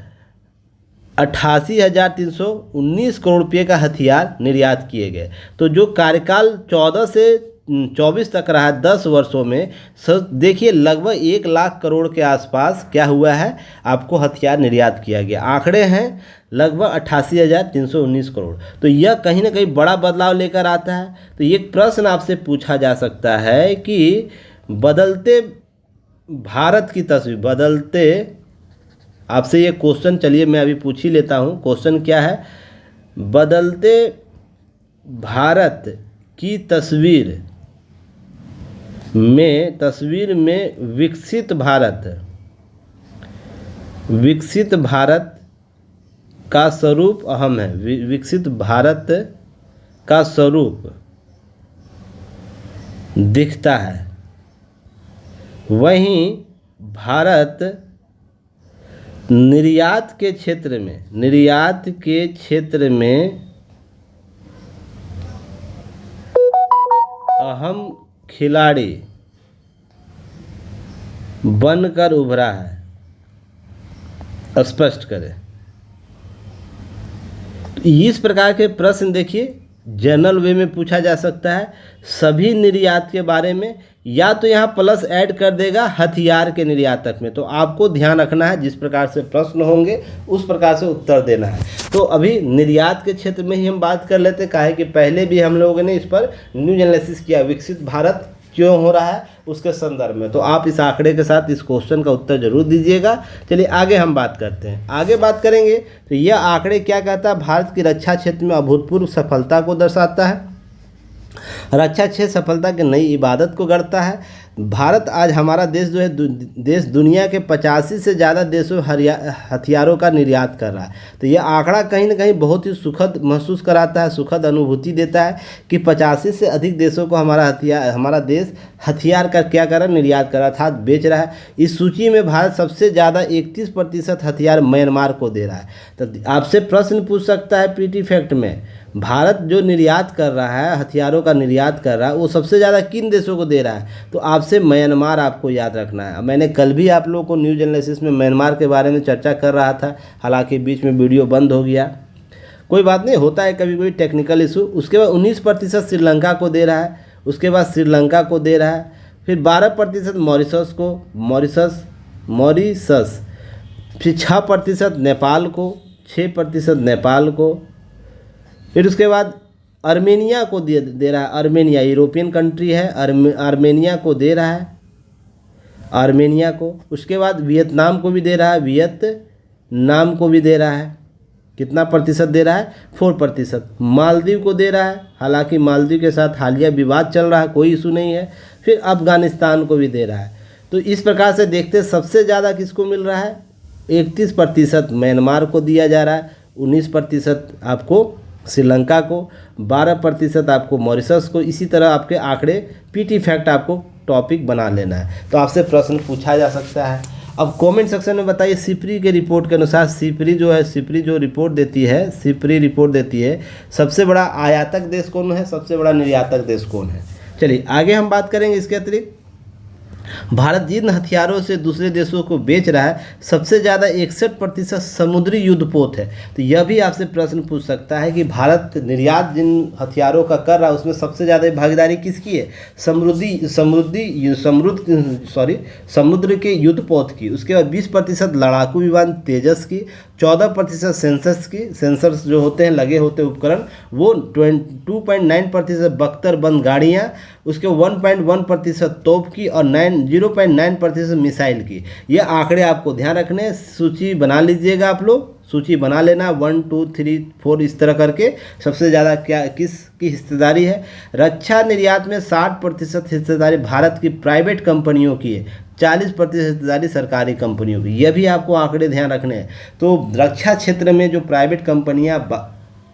88,319 करोड़ रुपये का हथियार निर्यात किए गए। तो जो कार्यकाल 14 से 24 तक रहा, 10 वर्षों में देखिए लगभग 1 लाख करोड़ के आसपास क्या हुआ है, आपको हथियार निर्यात किया गया। आंकड़े हैं लगभग 88,319 करोड़। तो यह कहीं ना कहीं बड़ा बदलाव लेकर आता है। तो एक प्रश्न आपसे पूछा जा सकता है कि बदलते भारत की तस्वीर, बदलते, आपसे ये क्वेश्चन, चलिए मैं अभी पूछ ही लेता हूँ। क्वेश्चन क्या है, बदलते भारत की तस्वीर में विकसित भारत का स्वरूप अहम है। विकसित भारत का स्वरूप दिखता है, वहीं भारत निर्यात के क्षेत्र में अहम खिलाड़ी बनकर उभरा है। स्पष्ट करें। इस प्रकार के प्रश्न देखिए जनरल वे में पूछा जा सकता है सभी निर्यात के बारे में, या तो यहाँ प्लस ऐड कर देगा हथियार के निर्यातक में। तो आपको ध्यान रखना है, जिस प्रकार से प्रश्न होंगे उस प्रकार से उत्तर देना है। तो अभी निर्यात के क्षेत्र में ही हम बात कर लेते, काहे कि पहले भी हम लोगों ने इस पर न्यूज एनालिसिस किया, विकसित भारत क्यों हो रहा है उसके संदर्भ में। तो आप इस आंकड़े के साथ इस क्वेश्चन का उत्तर जरूर दीजिएगा। चलिए आगे हम बात करते हैं। आगे बात करेंगे तो यह आंकड़े क्या कहता है, भारत की रक्षा क्षेत्र में अभूतपूर्व सफलता को दर्शाता है। रक्षा क्षेत्र सफलता की नई इबादत को गढ़ता है। भारत आज हमारा देश जो है देश दुनिया के 85 से ज़्यादा देशों हथियारों का निर्यात कर रहा है। तो यह आंकड़ा कहीं ना कहीं बहुत ही सुखद महसूस कराता है, सुखद अनुभूति देता है कि 85 से अधिक देशों को हमारा देश हथियार का क्या कर रहा है, निर्यात कर रहा था, बेच रहा है। इस सूची में भारत सबसे ज़्यादा 31% हथियार म्यांमार को दे रहा है। तो आपसे प्रश्न पूछ सकता है पीटी फैक्ट में, भारत जो निर्यात कर रहा है, हथियारों का निर्यात कर रहा है, वो सबसे ज़्यादा किन देशों को दे रहा है? तो आपसे म्यांमार आपको याद रखना है। मैंने कल भी आप लोगों को न्यूज एनालिसिस में म्यांमार के बारे में चर्चा कर रहा था, हालांकि बीच में वीडियो बंद हो गया, कोई बात नहीं, होता है कभी कोई टेक्निकल इशू। उसके बाद 19% श्रीलंका को दे रहा है, उसके बाद श्रीलंका को दे रहा है, फिर 12% मॉरिशस को, मॉरिशस, फिर 6% नेपाल को, 6% नेपाल को, फिर उसके बाद आर्मेनिया को दे रहा है। आर्मेनिया यूरोपियन कंट्री है, आर्मेनिया को दे रहा है, आर्मेनिया को। उसके बाद वियतनाम को भी दे रहा है, वियतनाम को भी दे रहा है। कितना प्रतिशत दे रहा है? 4%। मालदीव को दे रहा है, हालांकि मालदीव के साथ हालिया विवाद चल रहा है, कोई इशू नहीं है। फिर अफगानिस्तान को भी दे रहा है। तो इस प्रकार से देखते सबसे ज़्यादा किसको मिल रहा है, 31% म्यांमार को दिया जा रहा है, 19% आपको श्रीलंका को, 12% आपको मॉरिशस को। इसी तरह आपके आंकड़े पीटी फैक्ट आपको टॉपिक बना लेना है। तो आपसे प्रश्न पूछा जा सकता है। अब कमेंट सेक्शन में बताइए, सिपरी के रिपोर्ट के अनुसार सिपरी जो रिपोर्ट देती है, सिपरी रिपोर्ट देती है सबसे बड़ा आयातक देश कौन है, सबसे बड़ा निर्यातक देश कौन है। चलिए आगे हम बात करेंगे। इसके अतिरिक्त भारत जिन हथियारों से दूसरे देशों को बेच रहा है, सबसे ज़्यादा 61% समुद्री युद्धपोत है। तो यह भी आपसे प्रश्न पूछ सकता है कि भारत निर्यात जिन हथियारों का कर रहा है उसमें सबसे ज़्यादा भागीदारी किसकी है, समुद्र के युद्धपोत की। उसके बाद 20% लड़ाकू विमान तेजस की, 14% सेंसर्स जो होते हैं लगे होते उपकरण वो, 2.9% बख्तरबंद गाड़ियाँ, उसके 1.1% तोप की और 0.9% मिसाइल की। ये आंकड़े आपको ध्यान रखने, सूची बना लीजिएगा आप लोग, सूची बना लेना 1 2 3 4 इस तरह करके। सबसे ज़्यादा किसकी हिस्सेदारी है, रक्षा निर्यात में 60% हिस्सेदारी भारत की प्राइवेट कंपनियों की है, 40% हिस्सेदारी सरकारी कंपनियों की। यह भी आपको आंकड़े ध्यान रखने हैं। तो रक्षा क्षेत्र में जो प्राइवेट कंपनियां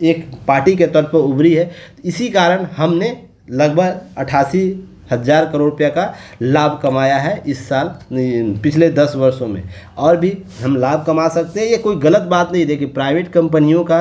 एक पार्टी के तौर पर उभरी है, इसी कारण हमने लगभग 88,000 करोड़ रुपये का लाभ कमाया है इस साल, पिछले 10 वर्षों में। और भी हम लाभ कमा सकते हैं, ये कोई गलत बात नहीं। देखिए प्राइवेट कंपनियों का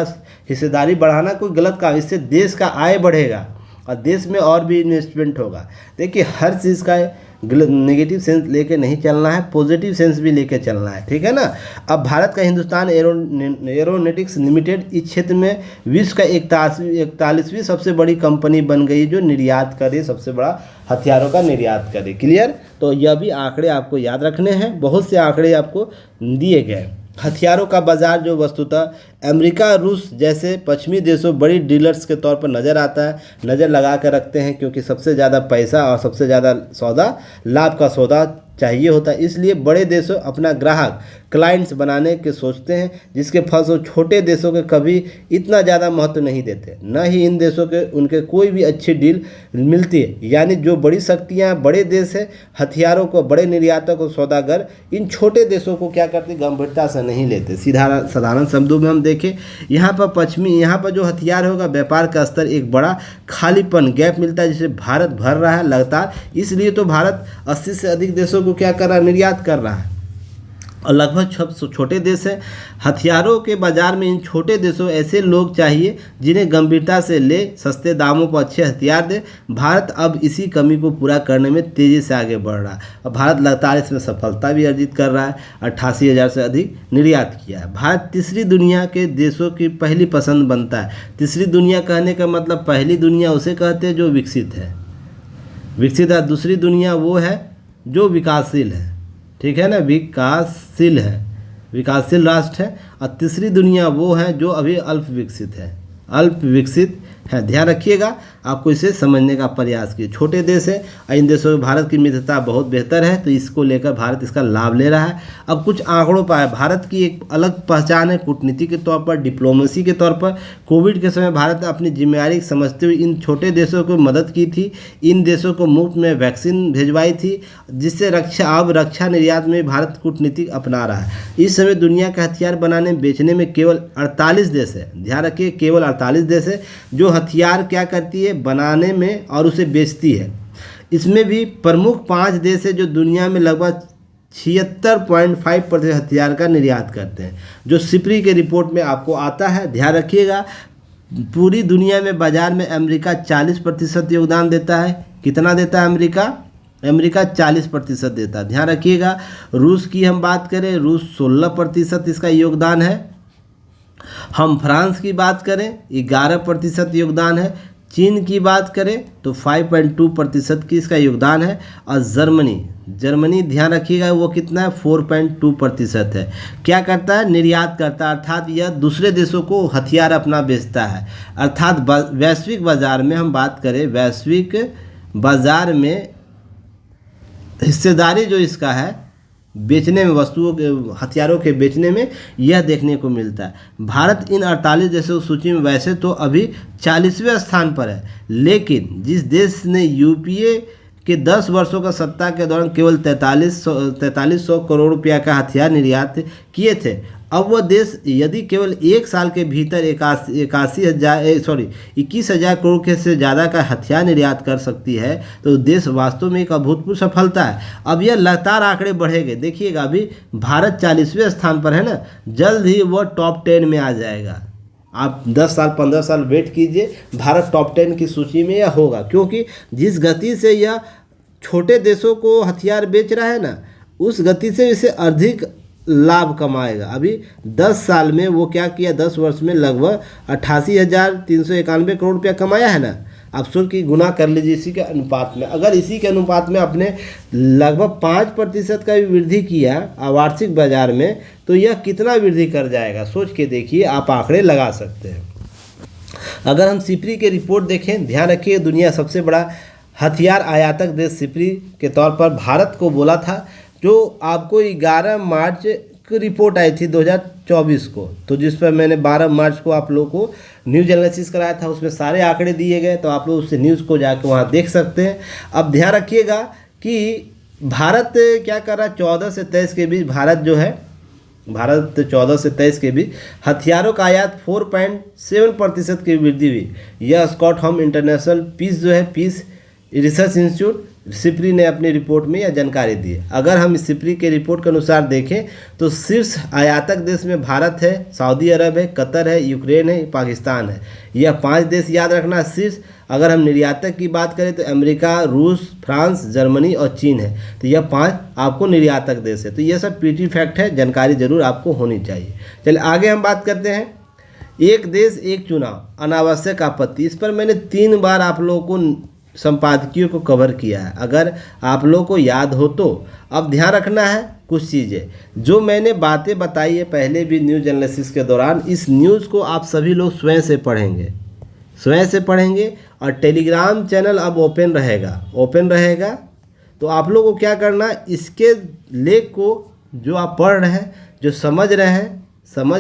हिस्सेदारी बढ़ाना कोई गलत काम, इससे देश का आय बढ़ेगा और देश में और भी इन्वेस्टमेंट होगा। देखिए हर चीज़ का नेगेटिव सेंस लेके नहीं चलना है, पॉजिटिव सेंस भी लेके चलना है, ठीक है ना। अब भारत का हिंदुस्तान एरोनॉटिक्स लिमिटेड इस क्षेत्र में विश्व का 41वीं सबसे बड़ी कंपनी बन गई जो निर्यात करे, सबसे बड़ा हथियारों का निर्यात करे। क्लियर। तो यह भी आंकड़े आपको याद रखने हैं, बहुत से आंकड़े आपको दिए गए। हथियारों का बाजार जो वस्तुतः अमेरिका, रूस जैसे पश्चिमी देशों बड़ी डीलर्स के तौर पर नज़र आता है, नज़र लगा कर रखते हैं, क्योंकि सबसे ज़्यादा पैसा और सबसे ज़्यादा सौदा, लाभ का सौदा चाहिए होता है। इसलिए बड़े देशों अपना ग्राहक क्लाइंट्स बनाने के सोचते हैं, जिसके फलस्वरूप छोटे देशों के कभी इतना ज़्यादा महत्व नहीं देते, न ही इन देशों के उनके कोई भी अच्छी डील मिलती है। यानी जो बड़ी शक्तियाँ, बड़े देश है, हथियारों को, बड़े निर्यातक और सौदागर इन छोटे देशों को क्या करते, गंभीरता से नहीं लेते। साधारण शब्दों में हम देखें, यहाँ पर जो हथियार होगा, व्यापार का स्तर एक बड़ा खालीपन, गैप मिलता है, जिसे भारत भर रहा है लगातार। इसलिए तो भारत 80 से अधिक देशों को क्या कर रहा है, निर्यात कर रहा है, और लगभग छोटे देश हैं। हथियारों के बाजार में इन छोटे देशों ऐसे लोग चाहिए जिन्हें गंभीरता से ले, सस्ते दामों पर अच्छे हथियार दे। भारत अब इसी कमी को पूरा करने में तेज़ी से आगे बढ़ रहा है और भारत लगातार इसमें सफलता भी अर्जित कर रहा है। 88,000 से अधिक निर्यात किया है। भारत तीसरी दुनिया के देशों की पहली पसंद बनता है। तीसरी दुनिया कहने का मतलब, पहली दुनिया उसे कहते हैं जो विकसित है, दूसरी दुनिया वो है जो विकासशील है, ठीक है ना, विकासशील है, विकासशील राष्ट्र है। और तीसरी दुनिया वो है जो अभी अल्प विकसित है। ध्यान रखिएगा, आपको इसे समझने का प्रयास कीजिए। छोटे देश है और इन देशों में भारत की मित्रता बहुत बेहतर है, तो इसको लेकर भारत इसका लाभ ले रहा है। अब कुछ आंकड़ों पर है, भारत की एक अलग पहचान है कूटनीति के तौर पर, डिप्लोमेसी के तौर पर। कोविड के समय भारत ने अपनी जिम्मेदारी समझते हुए इन छोटे देशों को मदद की थी, इन देशों को मुफ्त में वैक्सीन भिजवाई थी, जिससे रक्षा निर्यात में भारत कूटनीति अपना रहा है। इस समय दुनिया का हथियार बनाने बेचने में केवल 48 देश है, ध्यान रखिए, केवल 48 देश है जो हथियार क्या करती है, बनाने में और उसे बेचती है। इसमें भी प्रमुख 5 देश है जो दुनिया में लगभग 76.5% हथियार का निर्यात करते हैं, जो सिपरी के रिपोर्ट में आपको आता है। ध्यान रखिएगा, पूरी दुनिया में बाजार में अमेरिका 40% योगदान देता है। कितना देता है अमेरिका 40% देता है। ध्यान रखिएगा, रूस की हम बात करें, रूस 16% इसका योगदान है। हम फ्रांस की बात करें, 11% योगदान है। चीन की बात करें तो 5.2% की इसका योगदान है। और जर्मनी ध्यान रखिएगा, वो कितना है, 4.2% है। क्या करता है, निर्यात करता है, अर्थात यह दूसरे देशों को हथियार अपना बेचता है। अर्थात वैश्विक बाजार में हम बात करें, वैश्विक बाजार में हिस्सेदारी जो इसका है बेचने में, वस्तुओं के, हथियारों के बेचने में, यह देखने को मिलता है। भारत इन 48 देशों की सूची में वैसे तो अभी 40वें स्थान पर है, लेकिन जिस देश ने यूपीए कि 10 वर्षों का सत्ता के दौरान केवल 4300 करोड़ रुपया का हथियार निर्यात किए थे। अब वह देश यदि केवल एक साल के भीतर 21,000 करोड़ से ज़्यादा का हथियार निर्यात कर सकती है तो देश वास्तव में एक अभूतपूर्व सफलता है। अब यह लगातार आंकड़े बढ़ेंगे। देखिएगा, अभी भारत 40वें स्थान पर है ना, जल्द ही वह टॉप 10 में आ जाएगा। आप 10 साल 15 साल वेट कीजिए, भारत टॉप 10 की सूची में यह होगा, क्योंकि जिस गति से यह छोटे देशों को हथियार बेच रहा है ना, उस गति से इसे अधिक लाभ कमाएगा। अभी 10 साल में वो क्या किया, 10 वर्ष में लगभग 88,391 करोड़ रुपया कमाया है ना। आप सोच की गुना कर लीजिए इसी के अनुपात में। अगर इसी के अनुपात में अपने लगभग 5% का भी वृद्धि किया वार्षिक बाजार में, तो यह कितना वृद्धि कर जाएगा, सोच के देखिए, आप आंकड़े लगा सकते हैं। अगर हम सिपरी की रिपोर्ट देखें, ध्यान रखिए, दुनिया सबसे बड़ा हथियार आयातक देश सिपरी के तौर पर भारत को बोला था, जो आपको 11 मार्च की रिपोर्ट आई थी 2024 को, तो जिस पर मैंने 12 मार्च को आप लोगों को न्यूज़ एनालिसिस कराया था, उसमें सारे आंकड़े दिए गए, तो आप लोग उस न्यूज़ को जाकर वहाँ देख सकते हैं। अब ध्यान रखिएगा कि भारत क्या कर रहा है, 14 से 23 के बीच भारत 14 से 23 के बीच हथियारों का आयात 4.7% की वृद्धि हुई। यह Stockholm International Peace Research Institute SIPRI ने अपनी रिपोर्ट में यह जानकारी दी है। अगर हम इस सिपरी के रिपोर्ट के अनुसार देखें तो शीर्ष आयातक देश में भारत है, सऊदी अरब है, कतर है, यूक्रेन है, पाकिस्तान है। यह 5 देश याद रखना शीर्ष। अगर हम निर्यातक की बात करें तो अमेरिका, रूस, फ्रांस, जर्मनी और चीन है। तो यह 5 आपको निर्यातक देश है। तो यह सब पीटी फैक्ट है, जानकारी जरूर आपको होनी चाहिए। चलिए आगे हम बात करते हैं। एक देश एक चुनाव, अनावश्यक आपत्ति, इस पर मैंने 3 बार आप लोगों को संपादकीयों को कवर किया है, अगर आप लोगों को याद हो तो। अब ध्यान रखना है कुछ चीज़ें जो मैंने बातें बताई है पहले भी न्यूज़ एनालिसिस के दौरान, इस न्यूज़ को आप सभी लोग स्वयं से पढ़ेंगे और टेलीग्राम चैनल अब ओपन रहेगा। तो आप लोगों को क्या करना, इसके लेख को जो आप पढ़ रहे हैं, जो समझ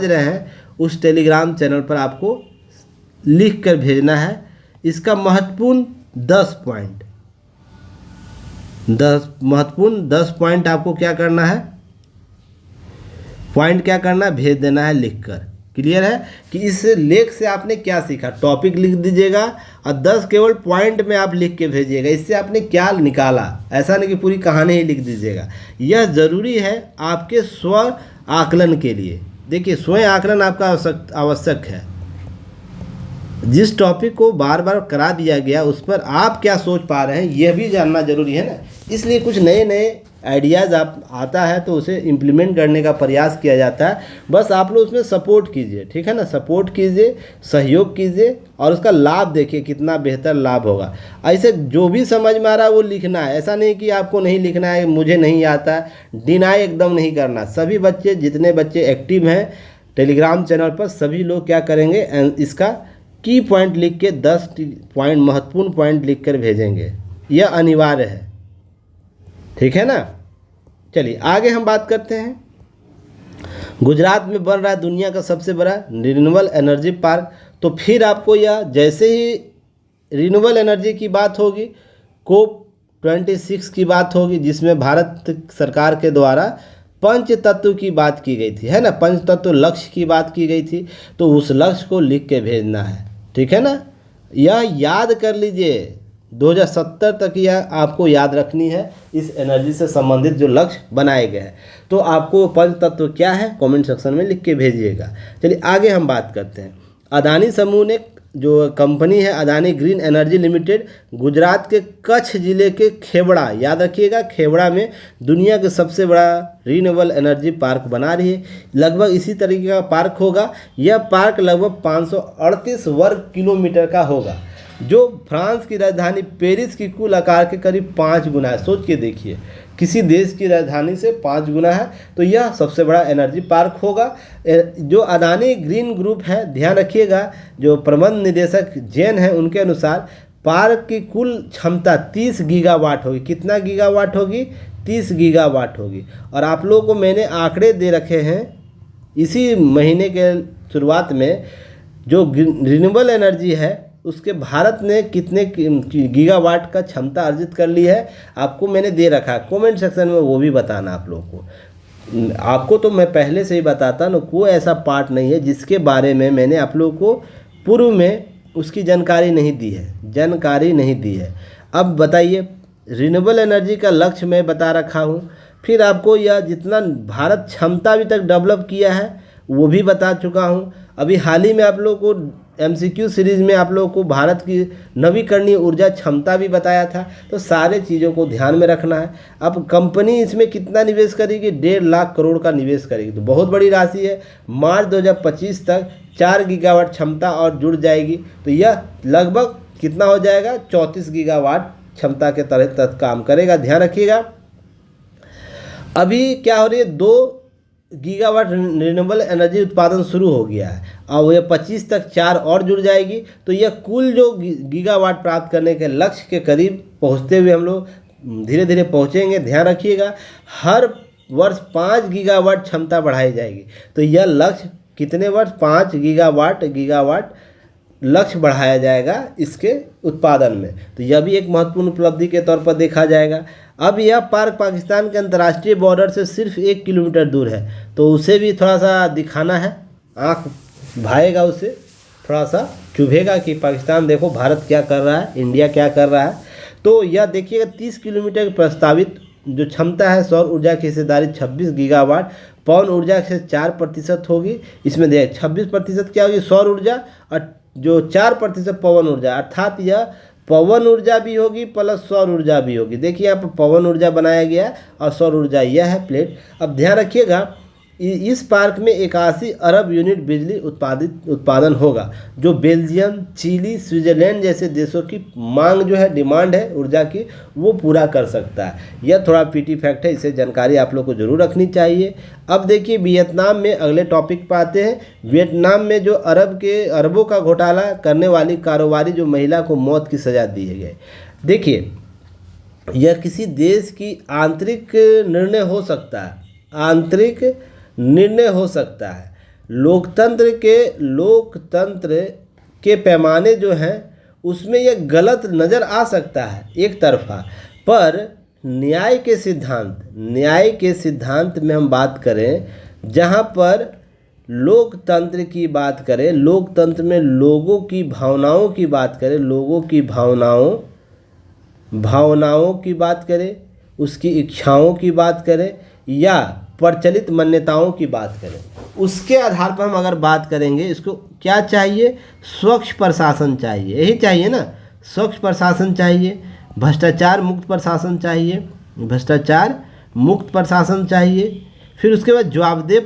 रहे हैं उस टेलीग्राम चैनल पर आपको लिख कर भेजना है। इसका महत्वपूर्ण 10 पॉइंट आपको क्या करना है, भेज देना है लिखकर। क्लियर है कि इस लेख से आपने क्या सीखा, टॉपिक लिख दीजिएगा और 10 केवल पॉइंट में आप लिख के भेजिएगा, इससे आपने क्या निकाला। ऐसा नहीं कि पूरी कहानी ही लिख दीजिएगा। यह ज़रूरी है आपके स्व आकलन के लिए। देखिए, स्वयं आकलन आपका आवश्यक है। जिस टॉपिक को बार बार करा दिया गया उस पर आप क्या सोच पा रहे हैं, यह भी जानना जरूरी है ना। इसलिए कुछ नए आइडियाज़ आप आता है तो उसे इम्प्लीमेंट करने का प्रयास किया जाता है। बस आप लोग उसमें सपोर्ट कीजिए, ठीक है ना, सपोर्ट कीजिए, सहयोग कीजिए और उसका लाभ देखिए कितना बेहतर लाभ होगा। ऐसे जो भी समझ में आ रहा है वो लिखना है, ऐसा नहीं कि आपको नहीं लिखना है, मुझे नहीं आता है, डिनाई एकदम नहीं करना। सभी बच्चे, जितने बच्चे एक्टिव हैं टेलीग्राम चैनल पर, सभी लोग क्या करेंगे, इसका की पॉइंट लिख के 10 पॉइंट महत्वपूर्ण पॉइंट लिख कर भेजेंगे। यह अनिवार्य है, ठीक है ना। चलिए आगे हम बात करते हैं। गुजरात में बन रहा है दुनिया का सबसे बड़ा रिन्यूएबल एनर्जी पार्क। तो फिर आपको यह, जैसे ही रिन्यूएबल एनर्जी की बात होगी, COP26 की बात होगी, जिसमें भारत सरकार के द्वारा पंच तत्व की बात की गई थी, है ना, पंच तत्व लक्ष्य की बात की गई थी, तो उस लक्ष्य को लिख के भेजना है, ठीक है ना। यह याद कर लीजिए, 2070 तक यह आपको याद रखनी है, इस एनर्जी से संबंधित जो लक्ष्य बनाए गए हैं। तो आपको पंच तत्व क्या है कमेंट सेक्शन में लिख के भेजिएगा। चलिए आगे हम बात करते हैं। अदानी समूह ने, जो कंपनी है Adani green energy limited, Gujarat के कच्छ जिले के खेवड़ा, याद रखिएगा, खेवड़ा में दुनिया के सबसे बड़ा रिन्यूएबल एनर्जी पार्क बना रही है। लगभग इसी तरीके का पार्क होगा। यह पार्क लगभग 538 वर्ग किलोमीटर का होगा, जो फ्रांस की राजधानी पेरिस की कुल आकार के करीब 5 गुना है। सोच के देखिए, किसी देश की राजधानी से 5 गुना है, तो यह सबसे बड़ा एनर्जी पार्क होगा। जो अदानी ग्रीन ग्रुप है, ध्यान रखिएगा, जो प्रबंध निदेशक जैन हैं, उनके अनुसार पार्क की कुल क्षमता 30 गीगावाट होगी। कितना गीगावाट होगी? 30 गीगावाट होगी। और आप लोगों को मैंने आंकड़े दे रखे हैं इसी महीने के शुरुआत में। जो रिन्यूएबल एनर्जी है उसके भारत ने कितने गीगावाट का क्षमता अर्जित कर ली है आपको मैंने दे रखा है, कमेंट सेक्शन में वो भी बताना आप लोगों को। आपको तो मैं पहले से ही बताता ना, कोई ऐसा पार्ट नहीं है जिसके बारे में मैंने आप लोगों को पूर्व में उसकी जानकारी नहीं दी है। अब बताइए, रिन्यूएबल एनर्जी का लक्ष्य मैं बता रखा हूँ, फिर आपको यह जितना भारत क्षमता अभी तक डेवलप किया है वो भी बता चुका हूँ। अभी हाल ही में आप लोगों को MCQ सीरीज़ में आप लोगों को भारत की नवीकरणीय ऊर्जा क्षमता भी बताया था। तो सारे चीज़ों को ध्यान में रखना है। अब कंपनी इसमें कितना निवेश करेगी? 1.5 लाख करोड़ का निवेश करेगी, तो बहुत बड़ी राशि है। मार्च 2025 तक 4 गीगावाट क्षमता और जुड़ जाएगी, तो यह लगभग कितना हो जाएगा? 34 गीगावाट क्षमता के तहत काम करेगा। ध्यान रखिएगा, अभी क्या हो रही है, 2 गीगावाट रिन्यूएबल एनर्जी उत्पादन शुरू हो गया है और यह 25 तक 4 और जुड़ जाएगी, तो यह कुल जो गीगावाट प्राप्त करने के लक्ष्य के करीब पहुंचते हुए हम लोग धीरे धीरे पहुंचेंगे। ध्यान रखिएगा, हर वर्ष 5 गीगावाट क्षमता बढ़ाई जाएगी, तो यह लक्ष्य कितने वर्ष? 5 गीगावाट लक्ष्य बढ़ाया जाएगा इसके उत्पादन में, तो यह भी एक महत्वपूर्ण उपलब्धि के तौर पर देखा जाएगा। अब यह पार्क पाकिस्तान के अंतर्राष्ट्रीय बॉर्डर से सिर्फ 1 किलोमीटर दूर है, तो उसे भी थोड़ा सा दिखाना है, आँख भाएगा, उसे थोड़ा सा चुभेगा कि पाकिस्तान देखो भारत क्या कर रहा है, इंडिया क्या कर रहा है। तो यह देखिएगा 30 किलोमीटर की प्रस्तावित जो क्षमता है, सौर ऊर्जा की हिस्सेदारी 26 गीगावाट, पवन ऊर्जा से 4% होगी। इसमें देख 26% क्या होगी? सौर ऊर्जा, और जो 4% पवन ऊर्जा, अर्थात यह पवन ऊर्जा भी होगी प्लस सौर ऊर्जा भी होगी। देखिए यहाँ पर पवन ऊर्जा बनाया गया है और सौर ऊर्जा यह है प्लेट। अब ध्यान रखिएगा, इस पार्क में 81 अरब यूनिट बिजली उत्पादन होगा, जो बेल्जियम, चिली, स्विट्जरलैंड जैसे देशों की मांग जो है, डिमांड है ऊर्जा की, वो पूरा कर सकता है। यह थोड़ा पीटी फैक्ट है, इसे जानकारी आप लोग को जरूर रखनी चाहिए। अब देखिए वियतनाम में, अगले टॉपिक पर आते हैं। वियतनाम में जो अरबों का घोटाला करने वाली कारोबारी जो महिला को मौत की सज़ा दी गई। देखिए, यह किसी देश की आंतरिक निर्णय हो सकता है। लोकतंत्र के पैमाने जो हैं उसमें यह गलत नज़र आ सकता है एक तरफा, पर न्याय के सिद्धांत में हम बात करें, जहाँ पर लोकतंत्र की बात करें, लोकतंत्र में लोगों की भावनाओं की बात करें, भावनाओं की बात करें, उसकी इच्छाओं की बात करें या प्रचलित मान्यताओं की बात करें, उसके आधार पर हम अगर बात करेंगे, इसको क्या चाहिए? स्वच्छ प्रशासन चाहिए, यही चाहिए ना, स्वच्छ प्रशासन चाहिए, भ्रष्टाचार मुक्त प्रशासन चाहिए, फिर उसके बाद जवाबदेह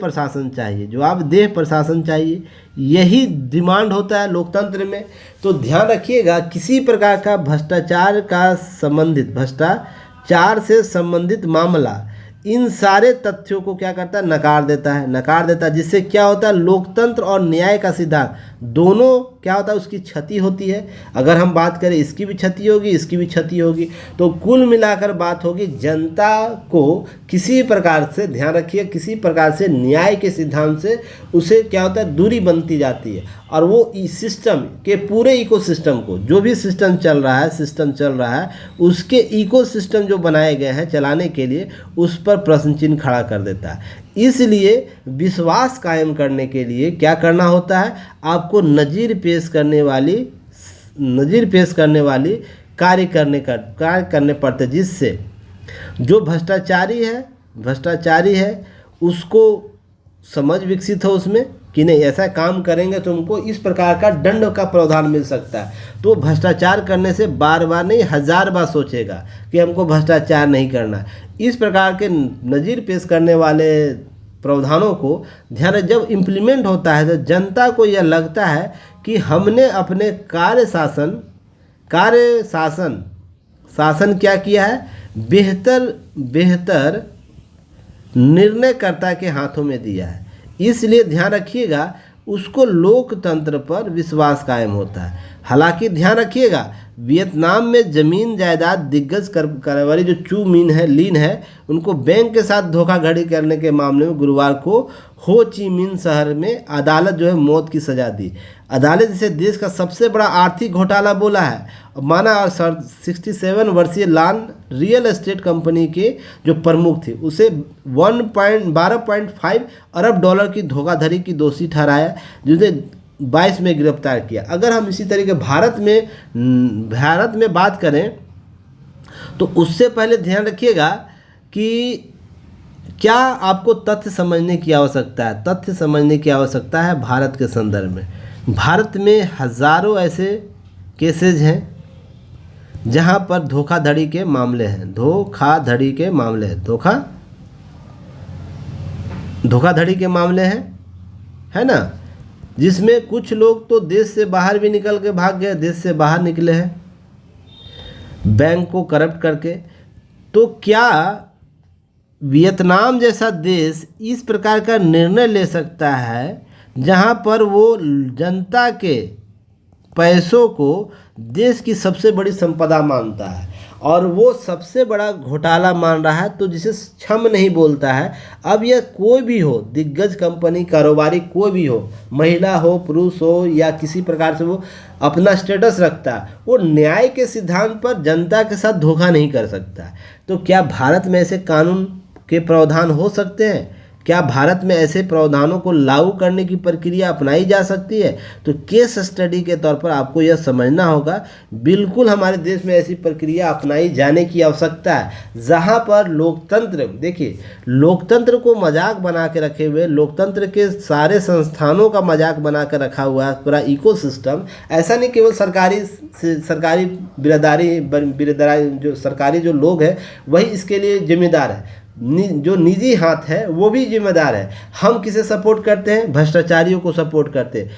प्रशासन चाहिए। यही डिमांड होता है लोकतंत्र में। तो ध्यान रखिएगा, किसी प्रकार का भ्रष्टाचार से संबंधित मामला इन सारे तथ्यों को क्या करता है? नकार देता है, जिससे क्या होता है? लोकतंत्र और न्याय का सिद्धांत दोनों क्या होता है? उसकी क्षति होती है। अगर हम बात करें, इसकी भी क्षति होगी, इसकी भी क्षति होगी, तो कुल मिलाकर बात होगी, जनता को किसी प्रकार से, ध्यान रखिए, किसी प्रकार से न्याय के सिद्धांत से उसे क्या होता है? दूरी बनती जाती है, और वो इस सिस्टम के पूरे इकोसिस्टम को, जो भी सिस्टम चल रहा है उसके इकोसिस्टम जो बनाए गए हैं चलाने के लिए, उस पर प्रश्न चिन्ह खड़ा कर देता है। इसलिए विश्वास कायम करने के लिए क्या करना होता है? आपको नज़ीर पेश करने वाली कार्य करने पड़ते, जिससे जो भ्रष्टाचारी है उसको समझ विकसित हो उसमें कि नहीं, ऐसा काम करेंगे तो उनको इस प्रकार का दंड का प्रावधान मिल सकता है। तो भ्रष्टाचार करने से बार बार नहीं, 1000 बार सोचेगा कि हमको भ्रष्टाचार नहीं करना। इस प्रकार के नज़ीर पेश करने वाले प्रावधानों को ध्यान, जब इम्प्लीमेंट होता है तो जनता को यह लगता है कि हमने अपने कार्य शासन क्या किया है? बेहतर निर्णयकर्ता के हाथों में दिया है। इसलिए ध्यान रखिएगा, उसको लोकतंत्र पर विश्वास कायम होता है। हालांकि ध्यान रखिएगा, वियतनाम में जमीन जायदाद दिग्गज कारोबारी जो चू लीन है, उनको बैंक के साथ धोखाधड़ी करने के मामले में गुरुवार को हो ची मिन्ह शहर में अदालत जो है मौत की सज़ा दी। अदालत इसे देश का सबसे बड़ा आर्थिक घोटाला बोला है। माना 67 वर्षीय लान रियल एस्टेट कंपनी के जो प्रमुख थे उसे 12.5 अरब डॉलर की धोखाधड़ी की दोषी ठहराया, जिसे 22 में गिरफ्तार किया। अगर हम इसी तरीके भारत में बात करें तो उससे पहले ध्यान रखिएगा कि क्या आपको तथ्य समझने की आवश्यकता है। तथ्य समझने की आवश्यकता है भारत के संदर्भ में। भारत में हज़ारों ऐसे केसेज हैं जहां पर धोखाधड़ी के मामले हैं, धोखाधड़ी के मामले हैं, धोखाधड़ी के मामले हैं, है ना, जिसमें कुछ लोग तो देश से बाहर भी निकल के भाग गए, देश से बाहर निकले हैं बैंक को करप्ट करके। तो क्या वियतनाम जैसा देश इस प्रकार का निर्णय ले सकता है जहां पर वो जनता के पैसों को देश की सबसे बड़ी संपदा मानता है और वो सबसे बड़ा घोटाला मान रहा है, तो जिसे क्षम नहीं बोलता है। अब यह कोई भी हो, दिग्गज कंपनी, कारोबारी कोई भी हो, महिला हो, पुरुष हो, या किसी प्रकार से वो अपना स्टेटस रखता है, वो न्याय के सिद्धांत पर जनता के साथ धोखा नहीं कर सकता। तो क्या भारत में ऐसे कानून के प्रावधान हो सकते हैं? क्या भारत में ऐसे प्रावधानों को लागू करने की प्रक्रिया अपनाई जा सकती है? तो केस स्टडी के तौर पर आपको यह समझना होगा, बिल्कुल हमारे देश में ऐसी प्रक्रिया अपनाई जाने की आवश्यकता है जहां पर लोकतंत्र, देखिए लोकतंत्र को मजाक बना के रखे हुए, लोकतंत्र के सारे संस्थानों का मजाक बना कर रखा हुआ है पूरा इकोसिस्टम। ऐसा नहीं केवल सरकारी बिरादरी जो सरकारी जो लोग हैं वही इसके लिए जिम्मेदार है, जो निजी हाथ है वो भी जिम्मेदार है। हम किसे सपोर्ट करते हैं? भ्रष्टाचारियों को सपोर्ट करते हैं।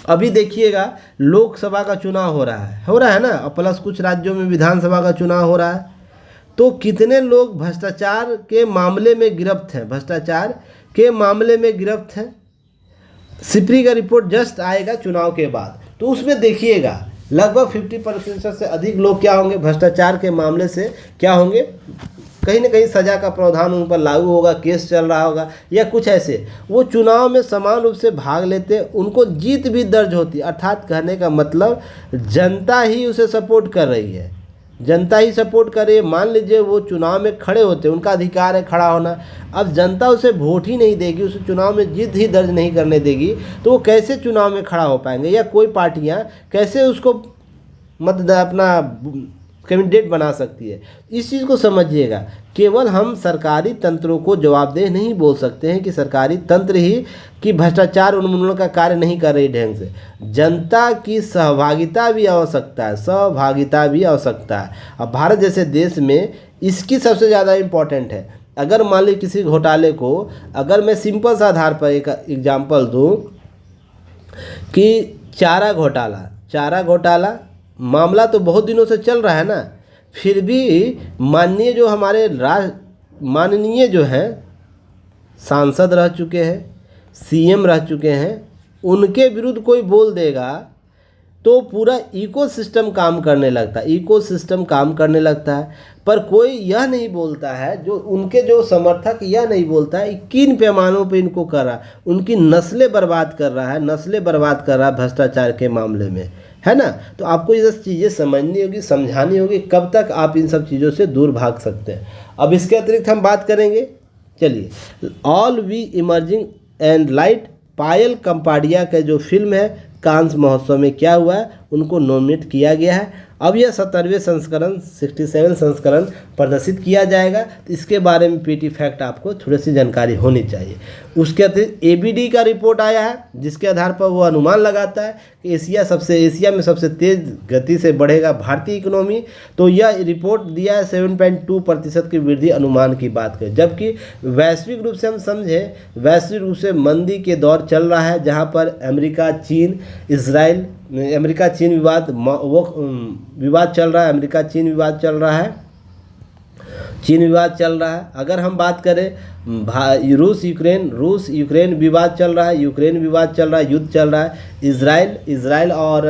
अभी देखिएगा लोकसभा का चुनाव हो रहा है ना, और प्लस कुछ राज्यों में विधानसभा का चुनाव हो रहा है। तो कितने लोग भ्रष्टाचार के मामले में गिरफ्त हैं? सिप्री का रिपोर्ट जस्ट आएगा चुनाव के बाद, तो उसमें देखिएगा लगभग 50% से अधिक लोग क्या होंगे, भ्रष्टाचार के मामले से क्या होंगे, कहीं ना कहीं सज़ा का प्रावधान उन पर लागू होगा, केस चल रहा होगा या कुछ ऐसे। वो चुनाव में समान रूप से भाग लेते हैं, उनको जीत भी दर्ज होती है। अर्थात कहने का मतलब जनता ही उसे सपोर्ट कर रही है, जनता ही सपोर्ट कर रही है। मान लीजिए वो चुनाव में खड़े होते हैं, उनका अधिकार है खड़ा होना, अब जनता उसे वोट ही नहीं देगी, उसे चुनाव में जीत ही दर्ज नहीं करने देगी, तो वो कैसे चुनाव में खड़ा हो पाएंगे, या कोई पार्टियाँ कैसे उसको अपना कैंडिडेट बना सकती है। इस चीज़ को समझिएगा। केवल हम सरकारी तंत्रों को जवाबदेह नहीं बोल सकते हैं कि सरकारी तंत्र ही कि भ्रष्टाचार उन्मूलन का कार्य नहीं कर रही ढंग से। जनता की सहभागिता भी आवश्यकता है, अब भारत जैसे देश में इसकी सबसे ज़्यादा इम्पॉर्टेंट है। अगर मान लीजिए किसी घोटाले को, अगर मैं सिंपल सा आधार पर एक एग्जाम्पल दूँ कि चारा घोटाला मामला तो बहुत दिनों से चल रहा है ना, फिर भी माननीय जो हैं सांसद रह चुके हैं, सीएम रह चुके हैं, उनके विरुद्ध कोई बोल देगा तो पूरा इकोसिस्टम काम करने लगता है। पर कोई यह नहीं बोलता है, जो उनके जो समर्थक यह नहीं बोलता है किन पैमानों पे इनको कर रहा है, उनकी नस्लें बर्बाद कर रहा है भ्रष्टाचार के मामले में, है ना। तो आपको ये चीज़ें समझनी होगी, समझानी होगी, कब तक आप इन सब चीज़ों से दूर भाग सकते हैं। अब इसके अतिरिक्त हम बात करेंगे, चलिए, all we imagine and light, Payal Kapadia का जो फिल्म है कांस महोत्सव में क्या हुआ है, उनको नॉमिनेट किया गया है। अब यह 67 संस्करण प्रदर्शित किया जाएगा। तो इसके बारे में पीटी फैक्ट आपको थोड़ी सी जानकारी होनी चाहिए। उसके अतिरिक्त एबीडी का रिपोर्ट आया है, जिसके आधार पर वो अनुमान लगाता है कि एशिया में सबसे तेज़ गति से बढ़ेगा भारतीय इकोनॉमी। तो यह रिपोर्ट दिया है 7.2% की वृद्धि अनुमान की बात करें, जबकि वैश्विक रूप से हम समझें, वैश्विक रूप से मंदी के दौर चल रहा है, जहाँ पर अमेरिका चीन विवाद चल रहा है, चीन विवाद चल रहा है। अगर हम बात करें रूस यूक्रेन विवाद चल रहा है, यूक्रेन विवाद चल रहा है, युद्ध चल रहा है। इज़राइल और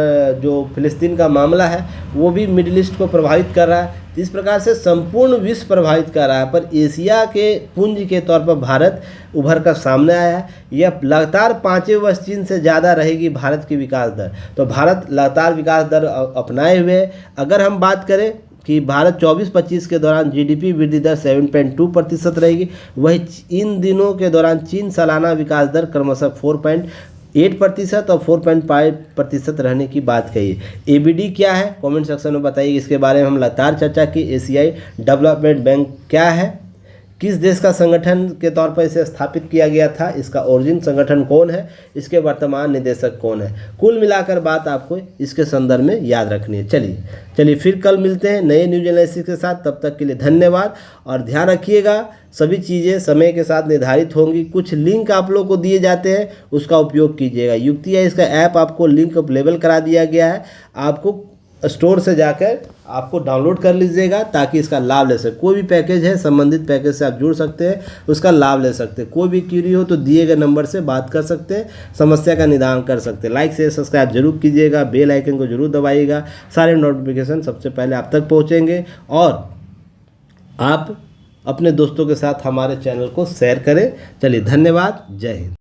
जो फिलिस्तीन का मामला है वो भी मिडिल ईस्ट को प्रभावित कर रहा है। तो इस प्रकार से संपूर्ण विश्व प्रभावित कर रहा है, पर एशिया के पुंज के तौर पर भारत उभर कर सामने आया है। यह लगातार 5वें वर्ष चीन से ज़्यादा रहेगी भारत की विकास दर। तो भारत लगातार विकास दर अपनाए हुए। अगर हम बात करें कि भारत 24-25 के दौरान जीडीपी वृद्धि दर 7.2% रहेगी, वही इन दिनों के दौरान चीन सालाना विकास दर क्रमशः 4.8% और 4.5% रहने की बात कही है। एबीडी क्या है, कमेंट सेक्शन में बताइए। इसके बारे में हम लगातार चर्चा की। एशियाई डेवलपमेंट बैंक क्या है, किस देश का संगठन के तौर पर इसे स्थापित किया गया था, इसका ओरिजिन संगठन कौन है, इसके वर्तमान निदेशक कौन है। कुल मिलाकर बात आपको इसके संदर्भ में याद रखनी है। चलिए फिर कल मिलते हैं नए न्यूज एनालिसिस के साथ। तब तक के लिए धन्यवाद और ध्यान रखिएगा, सभी चीज़ें समय के साथ निर्धारित होंगी। कुछ लिंक आप लोग को दिए जाते हैं, उसका उपयोग कीजिएगा। युक्ति है इसका ऐप आपको लिंक अवेलेबल करा दिया गया है, आपको स्टोर से जाकर आपको डाउनलोड कर लीजिएगा ताकि इसका लाभ ले सके। कोई भी पैकेज है, संबंधित पैकेज से आप जुड़ सकते हैं, उसका लाभ ले सकते हैं। कोई भी क्यूरी हो तो दिए गए नंबर से बात कर सकते हैं, समस्या का निदान कर सकते हैं। लाइक शेयर सब्सक्राइब जरूर कीजिएगा, बेल आइकन को जरूर दबाइएगा। सारे नोटिफिकेशन सबसे पहले आप तक पहुँचेंगे और आप अपने दोस्तों के साथ हमारे चैनल को शेयर करें। चलिए धन्यवाद, जय हिंद।